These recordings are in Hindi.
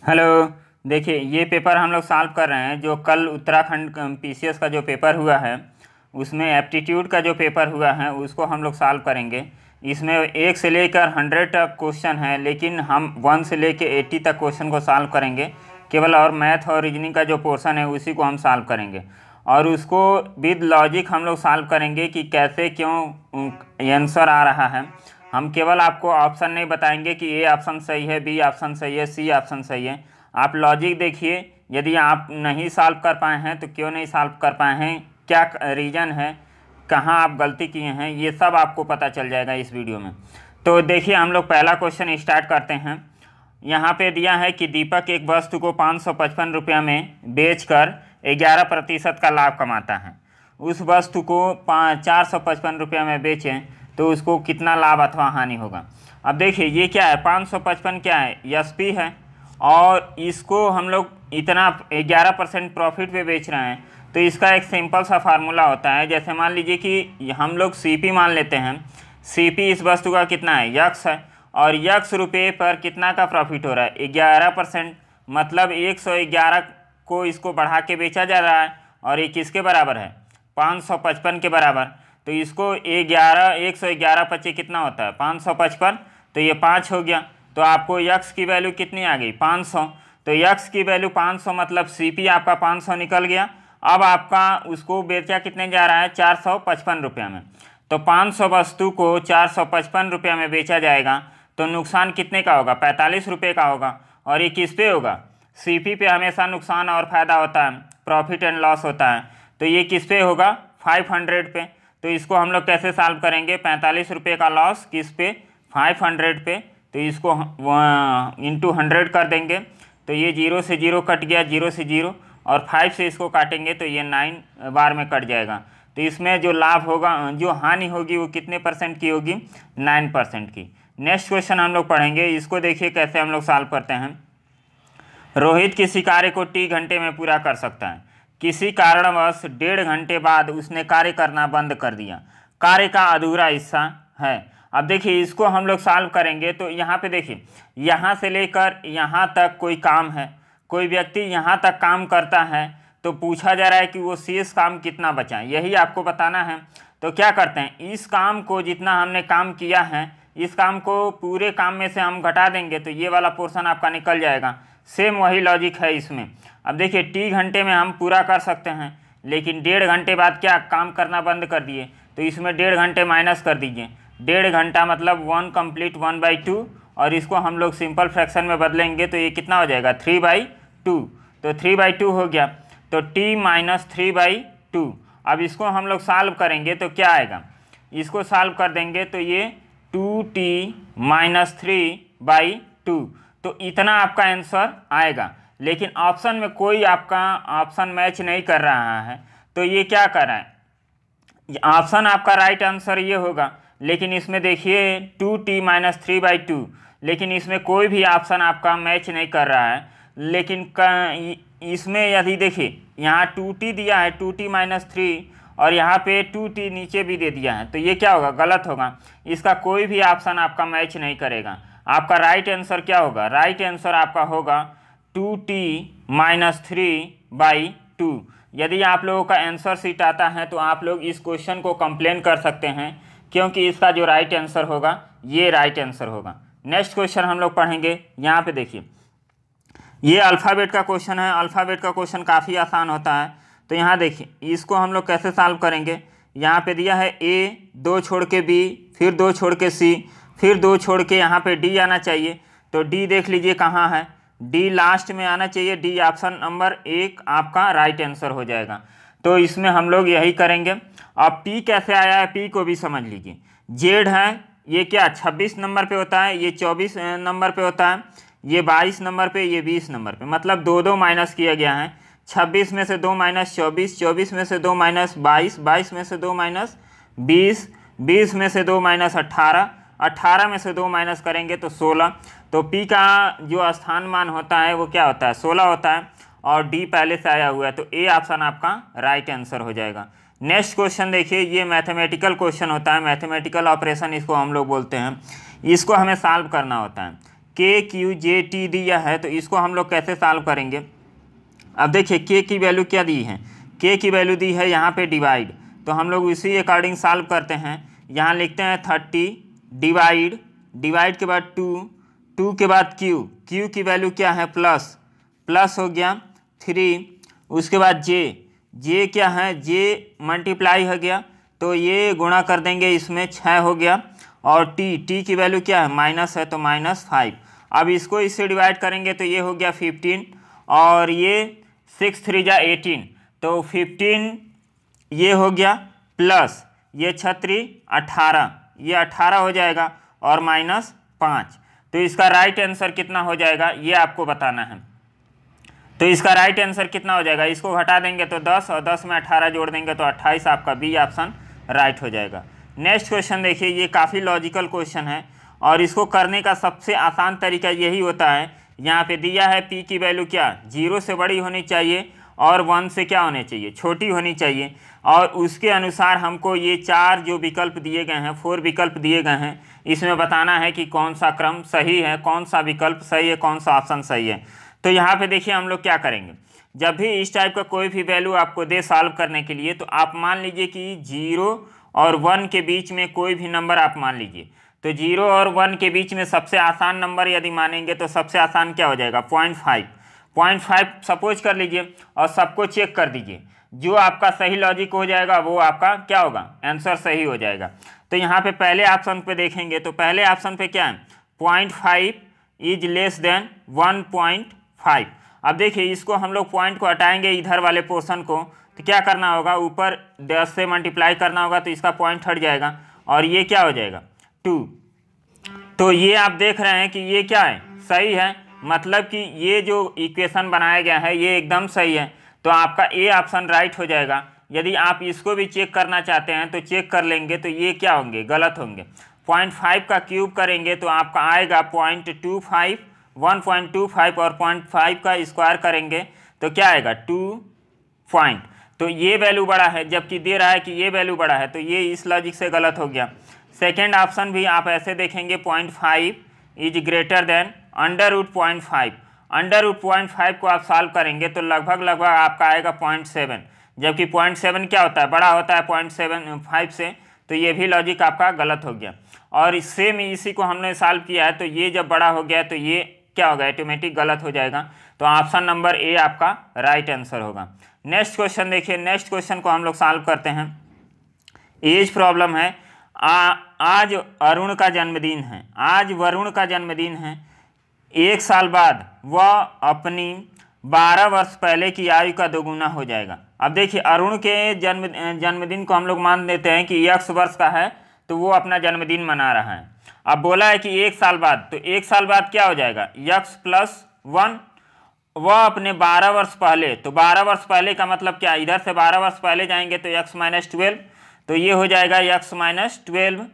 हेलो। देखिए ये पेपर हम लोग सॉल्व कर रहे हैं जो कल उत्तराखंड पीसीएस का जो पेपर हुआ है उसमें एप्टीट्यूड का जो पेपर हुआ है उसको हम लोग सॉल्व करेंगे। इसमें 1 से लेकर 100 तक क्वेश्चन है, लेकिन हम 1 से लेकर 80 तक क्वेश्चन को सॉल्व करेंगे केवल, और मैथ और रीजनिंग का जो पोर्शन है उसी को हम सॉल्व करेंगे और उसको विद लॉजिक हम लोग सॉल्व करेंगे कि कैसे क्यों आंसर आ रहा है। हम केवल आपको ऑप्शन नहीं बताएंगे कि ए ऑप्शन सही है, बी ऑप्शन सही है, सी ऑप्शन सही है। आप लॉजिक देखिए, यदि आप नहीं सॉल्व कर पाए हैं तो क्यों नहीं सॉल्व कर पाए हैं, क्या रीज़न है, कहाँ आप गलती किए हैं, ये सब आपको पता चल जाएगा इस वीडियो में। तो देखिए हम लोग पहला क्वेश्चन स्टार्ट करते हैं। यहाँ पे दिया है कि दीपक एक वस्तु को 555 रुपये में बेचकर 11% का लाभ कमाता है। उस वस्तु को 455 रुपये में बेचें तो उसको कितना लाभ अथवा हानि होगा। अब देखिए ये क्या है, 555 क्या है, एसपी है और इसको हम लोग इतना 11% प्रॉफिट पे बेच रहे हैं। तो इसका एक सिंपल सा फार्मूला होता है, जैसे मान लीजिए कि हम लोग सीपी मान लेते हैं। सीपी इस वस्तु का कितना है, यक्स है, और यक्स रुपये पर कितना का प्रॉफिट हो रहा है, 11%, मतलब 111 को इसको बढ़ा के बेचा जा रहा है और ये किसके बराबर है, 555 के बराबर। तो इसको 111 पच्चीस कितना होता है, 555, तो ये 5 हो गया। तो आपको यक्स की वैल्यू कितनी आ गई, 500। तो यक्स की वैल्यू 500 मतलब सीपी आपका 500 निकल गया। अब आपका उसको बेचा कितने जा रहा है, 455 रुपये में। तो 500 वस्तु को 455 रुपये में बेचा जाएगा तो नुकसान कितने का होगा, 45 रुपये का होगा। और ये किस पे होगा, सीपी पे हमेशा नुकसान और फायदा होता है, प्रॉफिट एंड लॉस होता है। तो ये किस पे होगा, 500 पे। तो इसको हम लोग कैसे सॉल्व करेंगे, 45 रुपये का लॉस किस पे, 500 पे। तो इसको इंटू 100 कर देंगे तो ये 0 से 0 कट गया, 0 से 0, और 5 से इसको काटेंगे तो ये 9 बार में कट जाएगा। तो इसमें जो लाभ होगा, जो हानि होगी वो कितने परसेंट की होगी, 9% की। नेक्स्ट क्वेश्चन हम लोग पढ़ेंगे, इसको देखिए कैसे हम लोग सॉल्व करते हैं। रोहित किसी कार्य को T घंटे में पूरा कर सकता है। किसी कारणवश 1.5 घंटे बाद उसने कार्य करना बंद कर दिया। कार्य का अधूरा हिस्सा है। अब देखिए इसको हम लोग सॉल्व करेंगे तो यहाँ पे देखिए, यहाँ से लेकर यहाँ तक कोई काम है, कोई व्यक्ति यहाँ तक काम करता है, तो पूछा जा रहा है कि वो शेष काम कितना बचा है, यही आपको बताना है। तो क्या करते हैं, इस काम को जितना हमने काम किया है, इस काम को पूरे काम में से हम घटा देंगे तो ये वाला पोर्शन आपका निकल जाएगा। सेम वही लॉजिक है इसमें। अब देखिए T घंटे में हम पूरा कर सकते हैं, लेकिन 1.5 घंटे बाद क्या काम करना बंद कर दिए, तो इसमें 1.5 घंटे माइनस कर दीजिए। 1.5 घंटा मतलब 1 कंप्लीट 1/2, और इसको हम लोग सिंपल फ्रैक्शन में बदलेंगे तो ये कितना हो जाएगा, 3/2। तो 3/2 हो गया, तो T माइनस 3/2। अब इसको हम लोग सॉल्व करेंगे तो क्या आएगा, इसको सॉल्व कर देंगे तो ये 2T माइनस 3/2, तो इतना आपका आंसर आएगा। लेकिन ऑप्शन में कोई आपका ऑप्शन मैच नहीं कर रहा है, तो ये क्या कर रहा है, ऑप्शन आपका राइट आंसर ये होगा। लेकिन इसमें देखिए 2T माइनस 3/2, लेकिन इसमें कोई भी ऑप्शन आपका मैच नहीं कर रहा है। लेकिन इसमें यदि देखिए यहाँ 2T दिया है, 2T माइनस 3, और यहाँ पे 2T नीचे भी दे दिया है, तो ये क्या होगा, गलत होगा। इसका कोई भी ऑप्शन आपका मैच नहीं करेगा। आपका राइट आंसर क्या होगा, राइट आंसर आपका होगा 2T माइनस 3/2। यदि आप लोगों का आंसर सीट आता है तो आप लोग इस क्वेश्चन को कंप्लेन कर सकते हैं, क्योंकि इसका जो राइट आंसर होगा ये राइट आंसर होगा। नेक्स्ट क्वेश्चन हम लोग पढ़ेंगे। यहाँ पे देखिए ये अल्फ़ाबेट का क्वेश्चन है। अल्फ़ाबेट का क्वेश्चन काफ़ी आसान होता है। तो यहाँ देखिए इसको हम लोग कैसे सॉल्व करेंगे। यहाँ पे दिया है A, 2 छोड़ के B, फिर 2 छोड़ के C, फिर 2 छोड़ के यहाँ पे D आना चाहिए। तो D देख लीजिए कहाँ है, D लास्ट में आना चाहिए। D ऑप्शन नंबर 1 आपका राइट आंसर हो जाएगा। तो इसमें हम लोग यही करेंगे। अब P कैसे आया है, P को भी समझ लीजिए। Z है, ये क्या 26 नंबर पे होता है, ये 24 नंबर पे होता है, ये 22 नंबर पे, ये 20 नंबर पे, मतलब 2 माइनस किया गया है। 26 में से 2 माइनस 24, 24 में से 2 माइनस 22, 22 में से 2 माइनस 20, 20 में से 2 माइनस 18, 18 में से 2 माइनस करेंगे तो 16। तो P का जो स्थान मान होता है वो क्या होता है, 16 होता है, और D पहले से आया हुआ है, तो A ऑप्शन आपका राइट आंसर हो जाएगा। नेक्स्ट क्वेश्चन देखिए, ये मैथमेटिकल क्वेश्चन होता है, मैथमेटिकल ऑपरेशन इसको हम लोग बोलते हैं। इसको हमें सॉल्व करना होता है। KQJT दिया है, तो इसको हम लोग कैसे सॉल्व करेंगे। अब देखिए K की वैल्यू क्या दी है, K की वैल्यू दी है यहाँ पे डिवाइड, तो हम लोग उसी अकॉर्डिंग सॉल्व करते हैं। यहाँ लिखते हैं 30 डिवाइड के बाद 2 के बाद Q की वैल्यू क्या है प्लस हो गया 3, उसके बाद J क्या है, J मल्टीप्लाई हो गया, तो ये गुणा कर देंगे, इसमें 6 हो गया, और T की वैल्यू क्या है माइनस है, तो -5। अब इसको इससे डिवाइड करेंगे तो ये हो गया 15, और ये 6 3 जा 18, तो 15 ये हो गया, प्लस ये 6 18, ये 18 हो जाएगा, और -5। तो इसका राइट आंसर कितना हो जाएगा ये आपको बताना है। तो इसका राइट आंसर कितना हो जाएगा, इसको घटा देंगे तो 10, और 10 में 18 जोड़ देंगे तो 28, आपका बी ऑप्शन राइट हो जाएगा। नेक्स्ट क्वेश्चन देखिए, ये काफ़ी लॉजिकल क्वेश्चन है, और इसको करने का सबसे आसान तरीका यही होता है। यहाँ पे दिया है P की वैल्यू क्या 0 से बड़ी होनी चाहिए, और 1 से क्या होनी चाहिए, छोटी होनी चाहिए, और उसके अनुसार हमको ये 4 जो विकल्प दिए गए हैं, 4 विकल्प दिए गए हैं, इसमें बताना है कि कौन सा क्रम सही है, कौन सा विकल्प सही है, कौन सा ऑप्शन सही है। तो यहाँ पे देखिए हम लोग क्या करेंगे, जब भी इस टाइप का कोई भी वैल्यू आपको दे सॉल्व करने के लिए, तो आप मान लीजिए कि 0 और 1 के बीच में कोई भी नंबर आप मान लीजिए। तो 0 और 1 के बीच में सबसे आसान नंबर यदि मानेंगे तो सबसे आसान क्या हो जाएगा 0.5 सपोज कर लीजिए, और सबको चेक कर दीजिए, जो आपका सही लॉजिक हो जाएगा वो आपका क्या होगा आंसर सही हो जाएगा। तो यहाँ पे पहले ऑप्शन पे देखेंगे, तो पहले ऑप्शन पे क्या है 0.5 इज लेस देन 1.5। अब देखिए इसको हम लोग पॉइंट को हटाएंगे इधर वाले पोर्शन को, तो क्या करना होगा, ऊपर 10 से मल्टीप्लाई करना होगा, तो इसका पॉइंट हट जाएगा, और ये क्या हो जाएगा 2। तो ये आप देख रहे हैं कि ये क्या है सही है, मतलब कि ये जो इक्वेशन बनाया गया है ये एकदम सही है, तो आपका ए ऑप्शन राइट हो जाएगा। यदि आप इसको भी चेक करना चाहते हैं तो चेक कर लेंगे, तो ये क्या होंगे गलत होंगे। 0.5 का क्यूब करेंगे तो आपका आएगा 0.25, 1.25, और 0.5 का स्क्वायर करेंगे तो क्या आएगा 2 तो ये वैल्यू बड़ा है, जबकि दे रहा है कि ये वैल्यू बड़ा है, तो ये इस लॉजिक से गलत हो गया। सेकेंड ऑप्शन भी आप ऐसे देखेंगे 0.5 इज ग्रेटर देन √0.5। √0.5 को आप सॉल्व करेंगे तो लगभग आपका आएगा 0.7, जबकि 0.7 क्या होता है बड़ा होता है 0.75 से, तो ये भी लॉजिक आपका गलत हो गया। और सेम इसी को हमने सॉल्व किया है, तो ये जब बड़ा हो गया तो ये क्या होगा ऑटोमेटिक गलत हो जाएगा, तो ऑप्शन नंबर ए आपका राइट आंसर होगा। नेक्स्ट क्वेश्चन देखिए, नेक्स्ट क्वेश्चन को हम लोग सॉल्व करते हैं। एज प्रॉब्लम है, आज अरुण का जन्मदिन है, आज वरुण का जन्मदिन है, 1 साल बाद वह अपनी 12 वर्ष पहले की आयु का दोगुना हो जाएगा। अब देखिए अरुण के जन्मदिन को हम लोग मान देते हैं कि x वर्ष का है, तो वो अपना जन्मदिन मना रहा है। अब बोला है कि 1 साल बाद, तो 1 साल बाद क्या हो जाएगा x+1, वह अपने 12 वर्ष पहले, तो 12 वर्ष पहले का मतलब क्या, इधर से 12 वर्ष पहले जाएंगे तो x-12, तो ये हो जाएगा x-12,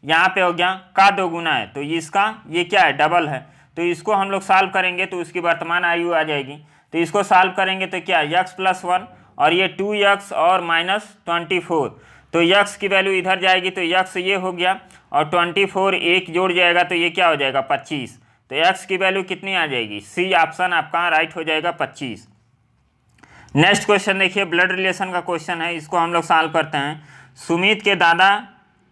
यहाँ पे हो गया का दोगुना है, तो इसका ये क्या है डबल है, तो इसको हम लोग सॉल्व करेंगे तो उसकी वर्तमान आयु आ जाएगी। तो इसको सॉल्व करेंगे तो क्या x+1, और ये 2x और -24, तो x की वैल्यू इधर जाएगी, तो x ये हो गया, और 24 एक जोड़ जाएगा तो ये क्या हो जाएगा 25, तो x की वैल्यू कितनी आ जाएगी, सी ऑप्शन आपका राइट हो जाएगा 25। नेक्स्ट क्वेश्चन देखिए, ब्लड रिलेशन का क्वेश्चन है, इसको हम लोग सॉल्व करते हैं। सुमित के दादा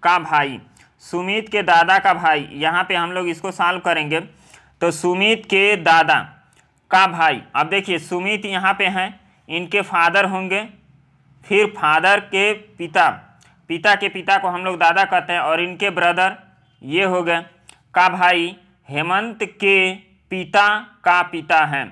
का भाई, सुमित के दादा का भाई, यहाँ पे हम लोग इसको सॉल्व करेंगे, तो सुमित के दादा का भाई, अब देखिए सुमित यहाँ पे हैं, इनके फादर होंगे, फिर फादर के पिता, पिता के पिता को हम लोग दादा कहते हैं, और इनके ब्रदर ये हो गए का भाई, हेमंत के पिता का पिता है,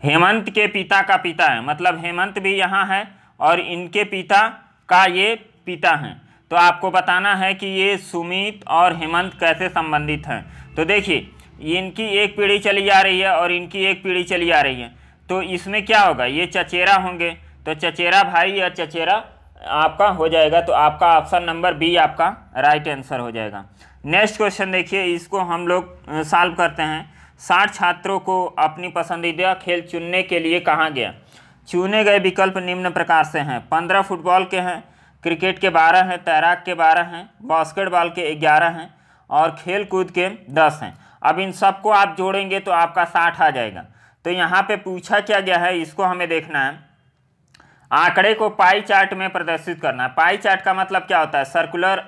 हेमंत के पिता का पिता है, मतलब हेमंत भी यहाँ है और इनके पिता का ये पिता हैं। तो आपको बताना है कि ये सुमित और हेमंत कैसे संबंधित हैं। तो देखिए इनकी एक पीढ़ी चली जा रही है और इनकी एक पीढ़ी चली आ रही है, तो इसमें क्या होगा, ये चचेरा होंगे, तो चचेरा भाई या चचेरा आपका हो जाएगा, तो आपका ऑप्शन नंबर बी आपका राइट आंसर हो जाएगा। नेक्स्ट क्वेश्चन देखिए, इसको हम लोग सॉल्व करते हैं। 60 छात्रों को अपनी पसंदीदा खेल चुनने के लिए कहा गया। चुने गए विकल्प निम्न प्रकार से हैं, 15 फुटबॉल के हैं, क्रिकेट के 12 हैं, तैराक के 12 हैं, बास्केटबॉल के 11 हैं, और खेल कूद के 10 हैं। अब इन सबको आप जोड़ेंगे तो आपका 60 आ जाएगा। तो यहाँ पे पूछा क्या गया है, इसको हमें देखना है। आंकड़े को पाई चार्ट में प्रदर्शित करना है। पाई चार्ट का मतलब क्या होता है, सर्कुलर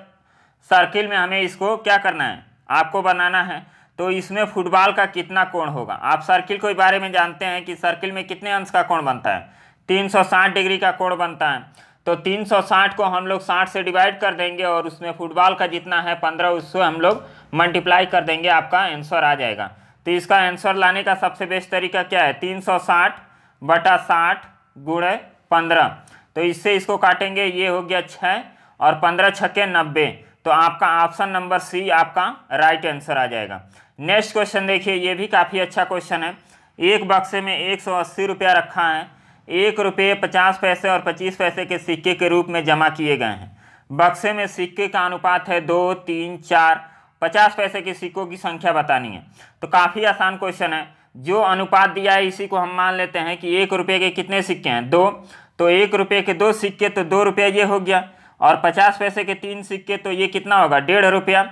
सर्किल में हमें इसको क्या करना है, आपको बनाना है। तो इसमें फुटबॉल का कितना कोण होगा। आप सर्किल के बारे में जानते हैं कि सर्किल में कितने अंश का कोण बनता है, 360 डिग्री का कोण बनता है। तो 360 को हम लोग 60 से डिवाइड कर देंगे और उसमें फुटबॉल का जितना है 15, उससे हम लोग मल्टीप्लाई कर देंगे, आपका आंसर आ जाएगा। तो इसका आंसर लाने का सबसे बेस्ट तरीका क्या है, 360 बटा 60 गुणे 15। तो इससे इसको काटेंगे, ये हो गया 6 और 15 छक्के 90। तो आपका ऑप्शन नंबर सी आपका राइट आंसर आ जाएगा। नेक्स्ट क्वेश्चन देखिए, ये भी काफ़ी अच्छा क्वेश्चन है। एक बक्से में 180 रुपया रखा है, 1 रुपये 50 पैसे और 25 पैसे के सिक्के के रूप में जमा किए गए हैं। बक्से में सिक्के का अनुपात है 2, 3, 4। 50 पैसे के सिक्कों की संख्या बतानी है। तो काफ़ी आसान क्वेश्चन है। जो अनुपात दिया है इसी को हम मान लेते हैं कि 1 रुपये के कितने सिक्के हैं, 2। तो 1 रुपये के 2 सिक्के तो 2 रुपये ये हो गया, और 50 पैसे के 3 सिक्के तो ये कितना होगा, 1.5 रुपया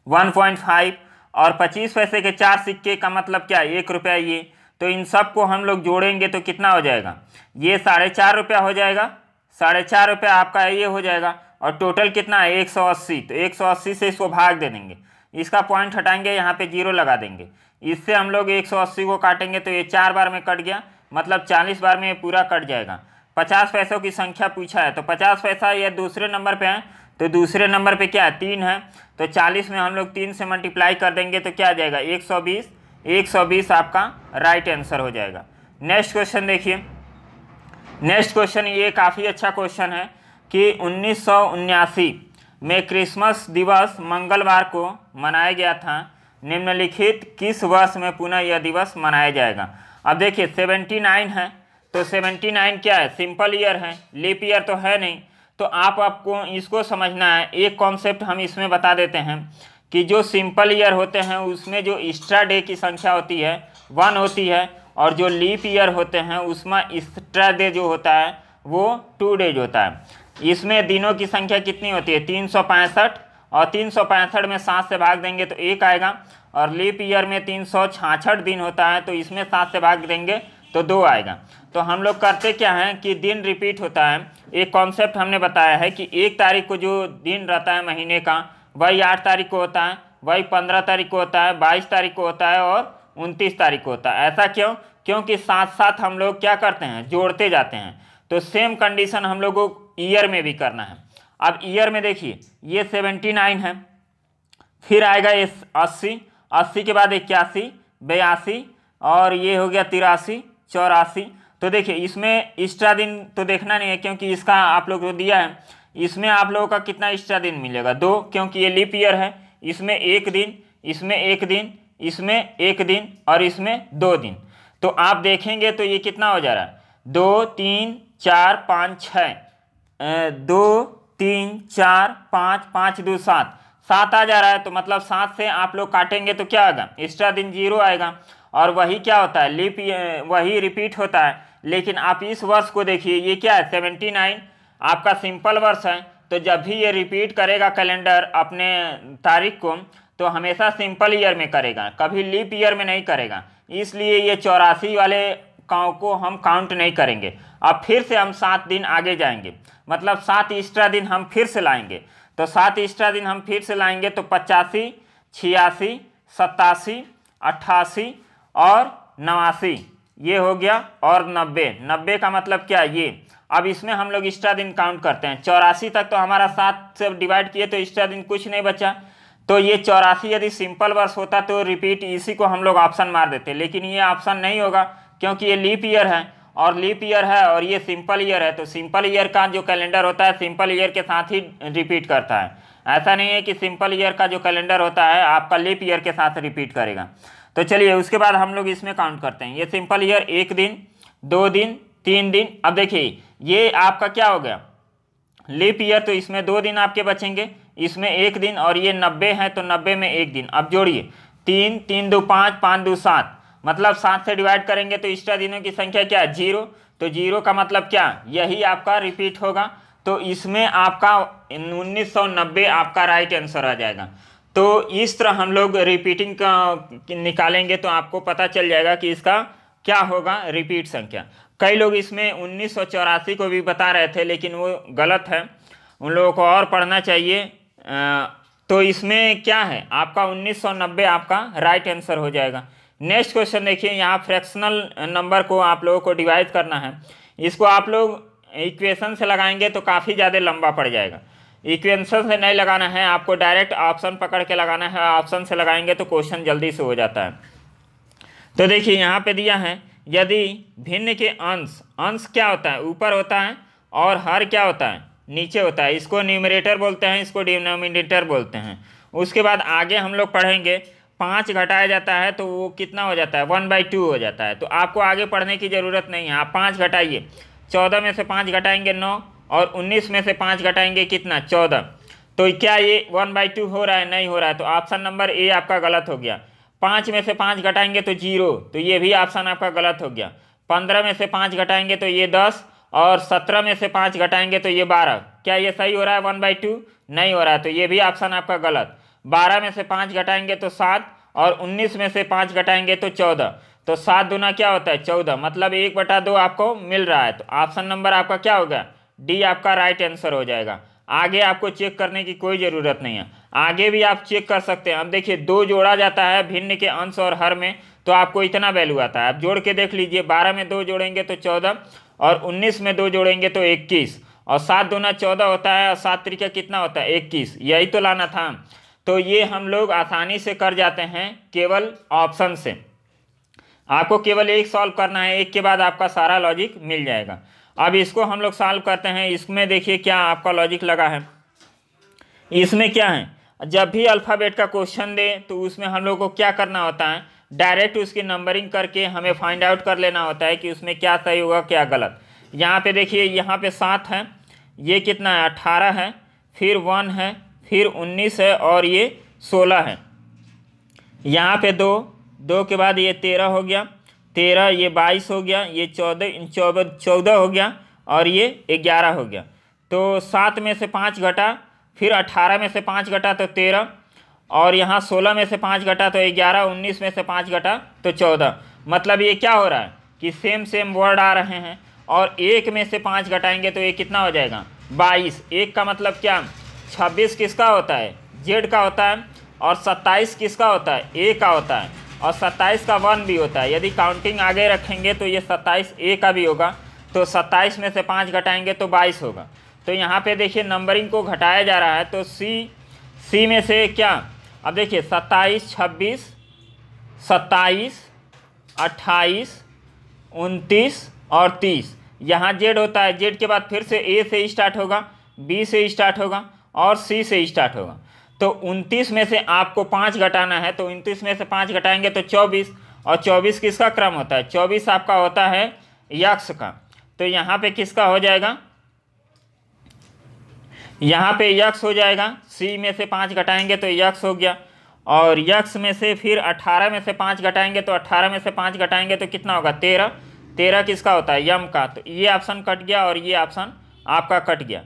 1.5। और 25 पैसे के 4 सिक्के का मतलब क्या, 1 रुपया ये। तो इन सब को हम लोग जोड़ेंगे तो कितना हो जाएगा, ये 4.5 रुपया हो जाएगा। 4.5 रुपया आपका ये हो जाएगा। और टोटल कितना है, 180। तो 180 से इसको भाग दे देंगे, इसका पॉइंट हटाएंगे, यहाँ पे 0 लगा देंगे। इससे हम लोग 180 को काटेंगे तो ये 4 बार में कट गया, मतलब 40 बार में ये पूरा कट जाएगा। 50 पैसों की संख्या पूछा है, तो 50 पैसा ये दूसरे नंबर पे है, तो दूसरे नंबर पे क्या है, 3 है। तो 40 में हम लोग 3 से मल्टीप्लाई कर देंगे तो क्या आ जाएगा, 120। 120 आपका राइट आंसर हो जाएगा। नेक्स्ट क्वेश्चन देखिए। नेक्स्ट क्वेश्चन ये काफ़ी अच्छा क्वेश्चन है कि 1979 में क्रिसमस दिवस मंगलवार को मनाया गया था। निम्नलिखित किस वर्ष में पुनः यह दिवस मनाया जाएगा। अब देखिए 79 है, तो 79 क्या है, सिंपल ईयर है, लीप ईयर तो है नहीं। तो आपको इसको समझना है। एक कॉन्सेप्ट हम इसमें बता देते हैं कि जो सिंपल ईयर होते हैं उसमें जो एक्स्ट्रा डे की संख्या होती है 1 होती है, और जो लीप ईयर होते हैं उसमें एक्स्ट्रा डे जो होता है वो 2 डेज होता है। इसमें दिनों की संख्या कितनी होती है, 365, और 365 में 7 से भाग देंगे तो 1 आएगा। और लीप ईयर में 366 दिन होता है, तो इसमें 7 से भाग देंगे तो 2 आएगा। तो हम लोग करते क्या हैं कि दिन रिपीट होता है। एक कॉन्सेप्ट हमने बताया है कि 1 तारीख को जो दिन रहता है महीने का वही 8 तारीख को होता है, वही 15 तारीख को होता है, 22 तारीख को होता है और 29 तारीख को होता है। ऐसा क्यों, क्योंकि साथ साथ हम लोग क्या करते हैं, जोड़ते जाते हैं। तो सेम कंडीशन हम लोगों को ईयर में भी करना है। अब ईयर में देखिए ये 79 है, फिर आएगा ये 80, 80 के बाद 81, 82, और ये हो गया 83, 84। तो देखिए इसमें एक्स्ट्रा दिन तो देखना नहीं है क्योंकि इसका आप लोग को दिया है। इसमें आप लोगों का कितना एक्स्ट्रा दिन मिलेगा, 2, क्योंकि ये लीप ईयर है। इसमें 1 दिन, इसमें 1 दिन, इसमें 1 दिन और इसमें 2 दिन। तो आप देखेंगे तो ये कितना हो जा रहा है, 2, 3, 4, 5, 6, 2, 3, 4, 5, 5, 2, 7, 7 आ जा रहा है। तो मतलब 7 से आप लोग काटेंगे तो क्या आएगा, एक्स्ट्रा दिन 0 आएगा। और वही क्या होता है, लीप वही रिपीट होता है। लेकिन आप इस वर्ष को देखिए, ये क्या है, 79 आपका सिंपल वर्ष है। तो जब भी ये रिपीट करेगा कैलेंडर अपने तारीख को, तो हमेशा सिंपल ईयर में करेगा, कभी लीप ईयर में नहीं करेगा। इसलिए ये 84 वाले काउंट को हम काउंट नहीं करेंगे। अब फिर से हम 7 दिन आगे जाएंगे, मतलब 7 एक्स्ट्रा दिन हम फिर से लाएंगे। तो 7 एक्स्ट्रा दिन हम फिर से लाएंगे तो 85, 86, 87, 88 और 89 ये हो गया, और 90। 90 का मतलब क्या, ये। अब इसमें हम लोग एक्स्ट्रा दिन काउंट करते हैं। 84 तक तो हमारा 7 से डिवाइड किए तो एक्स्ट्रा दिन कुछ नहीं बचा। तो ये 84 यदि सिंपल वर्ष होता तो रिपीट इसी को हम लोग ऑप्शन मार देते, लेकिन ये ऑप्शन नहीं होगा क्योंकि ये लीप ईयर है, और लीप ईयर है और ये सिंपल ईयर है। तो सिंपल ईयर का जो कैलेंडर होता है सिंपल ईयर के साथ ही रिपीट करता है। ऐसा नहीं है कि सिंपल ईयर का जो कैलेंडर होता है आपका लीप ईयर के साथ रिपीट करेगा। तो चलिए उसके बाद हम लोग इसमें काउंट करते हैं। ये सिंपल ईयर 1 दिन, 2 दिन, 3 दिन। अब देखिए ये आपका क्या हो गया, लीप ईयर, तो इसमें 2 दिन आपके बचेंगे, इसमें 1 दिन, और ये 90 है तो 90 में 1 दिन। अब जोड़िए 3, 3, 2, 5, 5, 2, 7, मतलब 7 से डिवाइड करेंगे तो एक्स्ट्रा दिनों की संख्या क्या है, 0। तो 0 का मतलब क्या, यही आपका रिपीट होगा। तो इसमें आपका 1990 आपका राइट आंसर आ जाएगा। तो इस तरह हम लोग रिपीटिंग का निकालेंगे तो आपको पता चल जाएगा कि इसका क्या होगा रिपीट संख्या। कई लोग इसमें 1984 को भी बता रहे थे, लेकिन वो गलत है, उन लोगों को और पढ़ना चाहिए। तो इसमें क्या है, आपका 1990 आपका राइट आंसर हो जाएगा। नेक्स्ट क्वेश्चन देखिए, यहाँ फ्रैक्शनल नंबर को आप लोगों को डिवाइड करना है। इसको आप लोग इक्वेशन से लगाएंगे तो काफ़ी ज़्यादा लंबा पड़ जाएगा। इक्वेशन से नहीं लगाना है, आपको डायरेक्ट ऑप्शन पकड़ के लगाना है। ऑप्शन से लगाएंगे तो क्वेश्चन जल्दी से हो जाता है। तो देखिए यहाँ पे दिया है, यदि भिन्न के अंश क्या होता है, ऊपर होता है, और हर क्या होता है, नीचे होता है। इसको न्यूमरेटर बोलते हैं, इसको डिनोमिनेटर बोलते हैं। उसके बाद आगे हम लोग पढ़ेंगे 5 घटाया जाता है तो वो कितना हो जाता है, 1/2 हो जाता है। तो आपको आगे पढ़ने की ज़रूरत नहीं है, आप 5 घटाइए। 14 में से 5 घटाएंगे 9, और 19 में से 5 घटाएंगे कितना, 14। तो क्या ये 1/2 हो रहा है, नहीं हो रहा है, तो ऑप्शन नंबर ए आपका गलत हो गया। 5 में से 5 घटाएंगे तो 0, तो ये भी ऑप्शन आपका गलत हो गया। 15 में से 5 घटाएंगे तो ये 10, और 17 में से 5 घटाएंगे तो ये 12। क्या ये सही हो रहा है 1/2, नहीं हो रहा है, तो ये भी ऑप्शन आपका गलत। 12 में से 5 घटाएंगे तो 7, और 19 में से 5 घटाएंगे तो 14। तो 7 दूना क्या होता है, 14, मतलब 1/2 आपको मिल रहा है। तो ऑप्शन नंबर आपका क्या होगा, डी आपका राइट आंसर हो जाएगा। आगे आपको चेक करने की कोई ज़रूरत नहीं है, आगे भी आप चेक कर सकते हैं। अब देखिए 2 जोड़ा जाता है भिन्न के अंश और हर में, तो आपको इतना वैल्यू आता है। आप जोड़ के देख लीजिए, 12 में 2 जोड़ेंगे तो 14, और 19 में 2 जोड़ेंगे तो 21, और 7 दूना 14 होता है, और 7 त्रिका कितना होता है, 21। यही तो लाना था। तो ये हम लोग आसानी से कर जाते हैं केवल ऑप्शन से। आपको केवल एक सॉल्व करना है, एक के बाद आपका सारा लॉजिक मिल जाएगा। अब इसको हम लोग सॉल्व करते हैं। इसमें देखिए क्या आपका लॉजिक लगा है। इसमें क्या है, जब भी अल्फ़ाबेट का क्वेश्चन दे तो उसमें हम लोग को क्या करना होता है, डायरेक्ट उसकी नंबरिंग करके हमें फाइंड आउट कर लेना होता है कि उसमें क्या सही होगा क्या गलत। यहाँ पे देखिए, यहाँ पे 7 है, ये कितना है 18 है, फिर 1 है, फिर 19 है, और ये 16 है। यहाँ पे 2 के बाद ये 13 हो गया, 13, ये 22 हो गया, ये 14 हो गया, और ये 11 हो गया। तो 7 में से 5 घटा, फिर 18 में से 5 घटा तो 13, और यहाँ 16 में से 5 घटा तो 11, 19 में से 5 घटा तो 14। मतलब ये क्या हो रहा है कि सेम वर्ड आ रहे हैं। और 1 में से 5 घटाएंगे तो ये कितना हो जाएगा, 22। 1 का मतलब क्या, 26 किसका होता है, जेड का होता है, और 27 किसका होता है, ए का होता है, और 27 का 1 भी होता है। यदि काउंटिंग आगे रखेंगे तो ये 27 ए का भी होगा। तो 27 में से 5 घटाएंगे तो 22 होगा। तो यहाँ पे देखिए नंबरिंग को घटाया जा रहा है, तो सी में से क्या, अब देखिए 27, 26, 27, 28, 29 और 30। यहाँ जेड होता है, जेड के बाद फिर से ए से स्टार्ट होगा, बी से स्टार्ट होगा, और सी से स्टार्ट होगा। तो 29 में से आपको 5 घटाना है, तो 29 में से 5 घटाएंगे तो 24, और 24 किसका क्रम होता है, 24 आपका होता है यक्ष का। तो यहाँ पे किसका हो जाएगा, यहाँ पे यक्ष हो जाएगा। सी में से 5 घटाएंगे तो यक्ष हो गया, और यक्ष में से फिर 18 में से 5 घटाएंगे तो 18 में से 5 घटाएंगे तो कितना होगा, 13। 13 किसका होता है, यम का। तो ये ऑप्शन कट गया, और ये ऑप्शन आपका कट गया।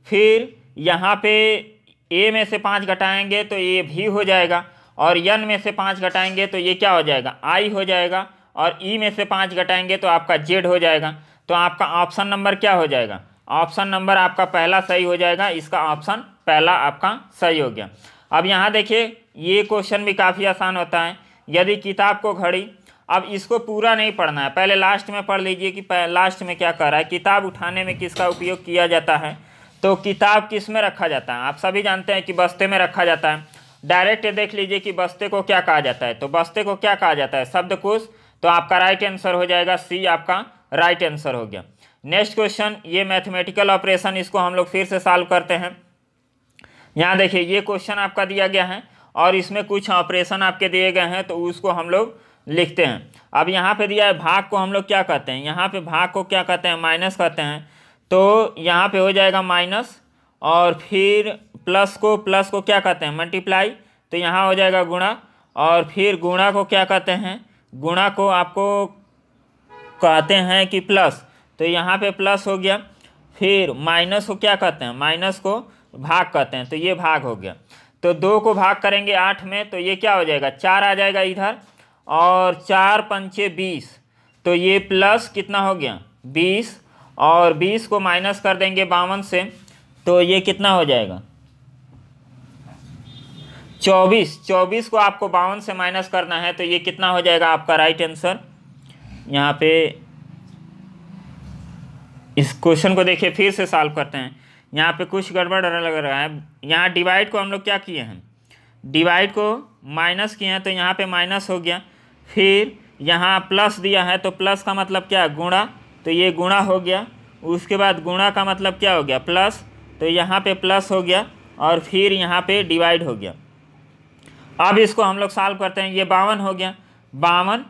फिर यहाँ पे ए में से 5 घटाएंगे तो ये भी हो जाएगा, और यन में से 5 घटाएंगे तो ये क्या हो जाएगा, आई हो जाएगा, और ई में से 5 घटाएंगे तो आपका जेड हो जाएगा। तो आपका ऑप्शन नंबर क्या हो जाएगा, ऑप्शन नंबर आपका पहला सही हो जाएगा। इसका ऑप्शन पहला आपका सही हो गया। अब यहाँ देखिए ये क्वेश्चन भी काफ़ी आसान होता है। यदि किताब को घड़ी, अब इसको पूरा नहीं पढ़ना है, पहले लास्ट में पढ़ लीजिए कि लास्ट में क्या कर रहा है। किताब उठाने में किसका उपयोग किया जाता है, तो किताब किस में रखा जाता है, आप सभी जानते हैं कि बस्ते में रखा जाता है। डायरेक्ट देख लीजिए कि बस्ते को क्या कहा जाता है, तो बस्ते को क्या कहा जाता है, शब्दकोश। तो आपका राइट आंसर हो जाएगा सी, आपका राइट आंसर हो गया। नेक्स्ट क्वेश्चन, ये मैथमेटिकल ऑपरेशन, इसको हम लोग फिर से सॉल्व करते हैं। यहाँ देखिए ये क्वेश्चन आपका दिया गया है, और इसमें कुछ ऑपरेशन आपके दिए गए हैं, तो उसको हम लोग लिखते हैं। अब यहाँ पे दिया है भाग को हम लोग क्या कहते हैं, यहाँ पे भाग को क्या कहते हैं, माइनस कहते हैं। तो यहाँ पे हो जाएगा माइनस, और फिर प्लस को क्या कहते हैं, मल्टीप्लाई। तो यहाँ हो जाएगा गुणा, और फिर गुणा को क्या कहते हैं, गुणा को आपको कहते हैं कि प्लस। तो यहाँ पे प्लस हो गया। फिर माइनस को क्या कहते हैं, माइनस को भाग कहते हैं, तो ये भाग हो गया। तो 2 को भाग करेंगे 8 में तो ये क्या हो जाएगा, 4 आ जाएगा इधर, और 4 पंचे 20, तो ये प्लस कितना हो गया 20, और 20 को माइनस कर देंगे 52 से, तो ये कितना हो जाएगा 24। 24 को आपको 52 से माइनस करना है, तो ये कितना हो जाएगा आपका राइट आंसर। यहाँ पे इस क्वेश्चन को देखिए, फिर से सॉल्व करते हैं। यहाँ पे कुछ गड़बड़ लग रहा है। यहाँ डिवाइड को हम लोग क्या किए हैं, डिवाइड को माइनस किए हैं, तो यहाँ पे माइनस हो गया। फिर यहाँ प्लस दिया है, तो प्लस का मतलब क्या है, गुणा, तो ये गुणा हो गया। उसके बाद गुणा का मतलब क्या हो गया, प्लस, तो यहाँ पे प्लस हो गया, और फिर यहाँ पे डिवाइड हो गया। अब इसको हम लोग सॉल्व करते हैं। ये 52 हो गया, 52,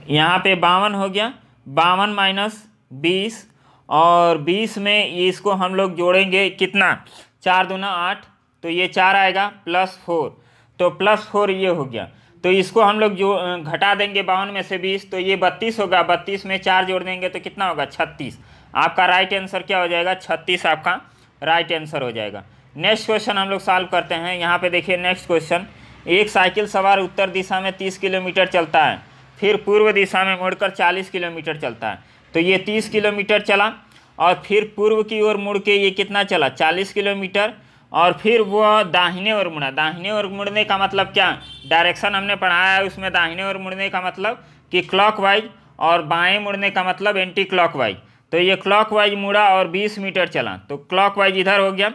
यहाँ पे 52 हो गया, 52 माइनस 20, और 20 में इसको हम लोग जोड़ेंगे कितना, 4 दूना 8, तो ये 4 आएगा, प्लस 4, तो प्लस 4 ये हो गया। तो इसको हम लोग जो घटा देंगे 52 में से 20, तो ये 32 होगा। 32 में 4 जोड़ देंगे तो कितना होगा, 36। आपका राइट आंसर क्या हो जाएगा, 36 आपका राइट आंसर हो जाएगा। नेक्स्ट क्वेश्चन हम लोग सॉल्व करते हैं। यहाँ पे देखिए नेक्स्ट क्वेश्चन, एक साइकिल सवार उत्तर दिशा में 30 किलोमीटर चलता है, फिर पूर्व दिशा में मुड़कर 40 किलोमीटर चलता है। तो ये 30 किलोमीटर चला, और फिर पूर्व की ओर मुड़ के ये कितना चला, 40 किलोमीटर, और फिर वो दाहिने ओर मुड़ा। दाहिने ओर मुड़ने का मतलब क्या, डायरेक्शन हमने पढ़ाया है उसमें, दाहिने ओर मुड़ने का मतलब कि क्लॉकवाइज, और बाएं मुड़ने का मतलब एंटी क्लॉकवाइज। तो ये क्लॉकवाइज मुड़ा और 20 मीटर चला, तो क्लॉकवाइज इधर हो गया,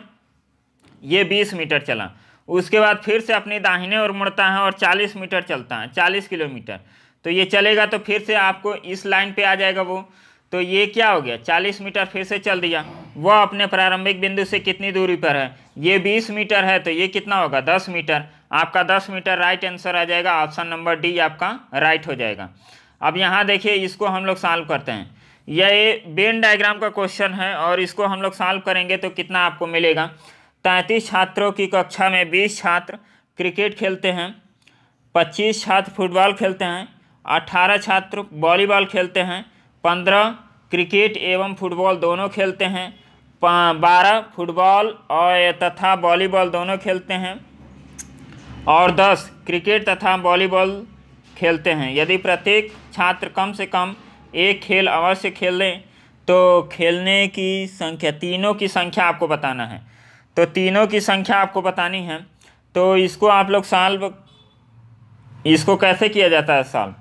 ये 20 मीटर चला। उसके बाद फिर से अपनी दाहिने ओर मुड़ता है और 40 मीटर चलता है, 40 किलोमीटर। तो ये चलेगा तो फिर से आपको इस लाइन पे आ जाएगा वो, तो ये क्या हो गया, 40 मीटर फिर से चल दिया। वह अपने प्रारंभिक बिंदु से कितनी दूरी पर है, ये 20 मीटर है, तो ये कितना होगा, 10 मीटर। आपका 10 मीटर राइट आंसर आ जाएगा, ऑप्शन नंबर डी आपका राइट हो जाएगा। अब यहाँ देखिए, इसको हम लोग सॉल्व करते हैं। यह वेन डायग्राम का क्वेश्चन है, और इसको हम लोग सॉल्व करेंगे तो कितना आपको मिलेगा, 33 छात्रों की कक्षा में 20 छात्र क्रिकेट खेलते हैं, 25 छात्र फुटबॉल खेलते हैं, 18 छात्र वॉलीबॉल खेलते हैं, 15 क्रिकेट एवं फुटबॉल दोनों खेलते हैं, 12 फुटबॉल और तथा वॉलीबॉल दोनों खेलते हैं, और 10 क्रिकेट तथा वॉलीबॉल खेलते हैं। यदि प्रत्येक छात्र कम से कम एक खेल अवश्य खेल लें तो खेलने की संख्या, तीनों की संख्या आपको बताना है। तो तीनों की संख्या आपको बतानी है, तो इसको आप लोग सॉल्व, इसको कैसे किया जाता है सॉल्व।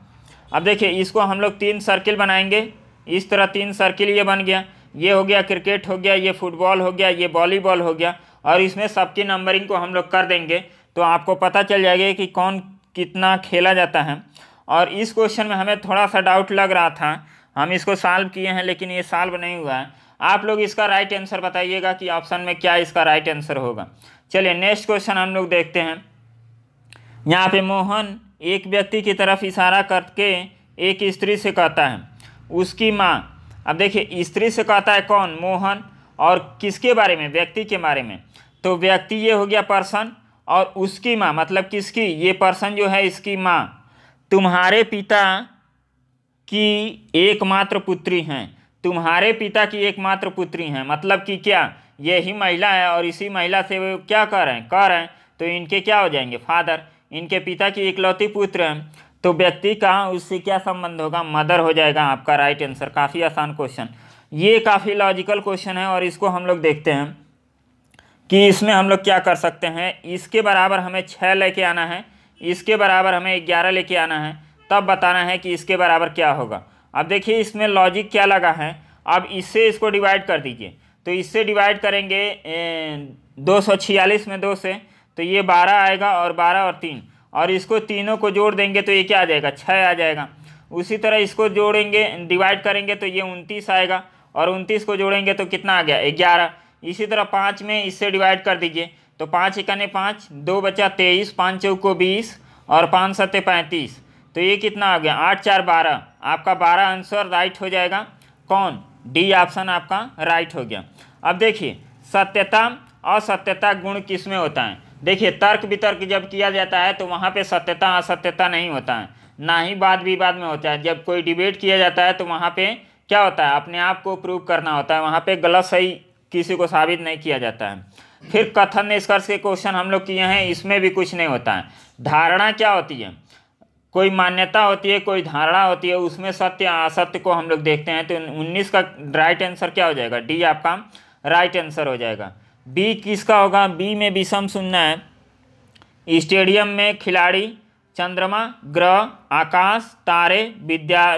अब देखिए, इसको हम लोग 3 सर्किल बनाएंगे। इस तरह 3 सर्किल ये बन गया, ये हो गया क्रिकेट हो गया, ये फुटबॉल हो गया, ये वॉलीबॉल हो गया, और इसमें सबकी नंबरिंग को हम लोग कर देंगे, तो आपको पता चल जाएगा कि कौन कितना खेला जाता है। और इस क्वेश्चन में हमें थोड़ा सा डाउट लग रहा था, हम इसको सॉल्व किए हैं लेकिन ये सॉल्व नहीं हुआ है। आप लोग इसका राइट आंसर बताइएगा कि ऑप्शन में क्या इसका राइट आंसर होगा। चलिए नेक्स्ट क्वेश्चन हम लोग देखते हैं। यहाँ पे मोहन एक व्यक्ति की तरफ इशारा करके एक स्त्री से कहता है, उसकी माँ। अब देखिए, स्त्री से कहता है कौन, मोहन, और किसके बारे में, व्यक्ति के बारे में। तो व्यक्ति ये हो गया पर्सन, और उसकी माँ मतलब किसकी, ये पर्सन जो है इसकी माँ तुम्हारे पिता की एकमात्र पुत्री हैं। तुम्हारे पिता की एकमात्र पुत्री हैं मतलब कि क्या, यही महिला है, और इसी महिला से वो क्या कह रहे हैं, तो इनके क्या हो जाएंगे, फादर, इनके पिता की इकलौती पुत्र हैं। तो व्यक्ति का उससे क्या संबंध होगा, मदर हो जाएगा आपका राइट आंसर। काफ़ी आसान क्वेश्चन, ये काफ़ी लॉजिकल क्वेश्चन है, और इसको हम लोग देखते हैं कि इसमें हम लोग क्या कर सकते हैं। इसके बराबर हमें 6 लेके आना है, इसके बराबर हमें 11 लेके आना है, तब बताना है कि इसके बराबर क्या होगा। अब देखिए इसमें लॉजिक क्या लगा है। अब इससे इसको डिवाइड कर दीजिए, तो इससे डिवाइड करेंगे 246 में 2 से, तो ये 12 आएगा, और 12 और 3, और इसको तीनों को जोड़ देंगे तो ये क्या आ जाएगा, 6 आ जाएगा। उसी तरह इसको जोड़ेंगे, डिवाइड करेंगे तो ये 29 आएगा, और 29 को जोड़ेंगे तो कितना आ गया, 11। इसी तरह 5 में इससे डिवाइड कर दीजिए, तो 5 एकने 5, 2 बचा 23, 5 चौको 20, और 5 सत्ते 35, तो ये कितना आ गया, 8 4 12। आपका 12 आंसर राइट हो जाएगा, कौन, डी ऑप्शन आपका राइट हो गया। अब देखिए, सत्यता असत्यता गुण किस में होता है। देखिए, तर्क वितर्क जब किया जाता है तो वहाँ पे सत्यता असत्यता नहीं होता है, ना ही वाद विवाद में होता है। जब कोई डिबेट किया जाता है तो वहाँ पे क्या होता है, अपने आप को प्रूव करना होता है, वहाँ पे गलत सही किसी को साबित नहीं किया जाता है। फिर कथन निष्कर्ष के क्वेश्चन हम लोग किए हैं, इसमें भी कुछ नहीं होता है। धारणा क्या होती है, कोई मान्यता होती है, कोई धारणा होती है, उसमें सत्य असत्य को हम लोग देखते हैं। तो 19 का राइट आंसर क्या हो जाएगा, डी आपका राइट आंसर हो जाएगा। बी किसका होगा, बी में विषम सुनना है। स्टेडियम में खिलाड़ी, चंद्रमा, ग्रह, आकाश, तारे,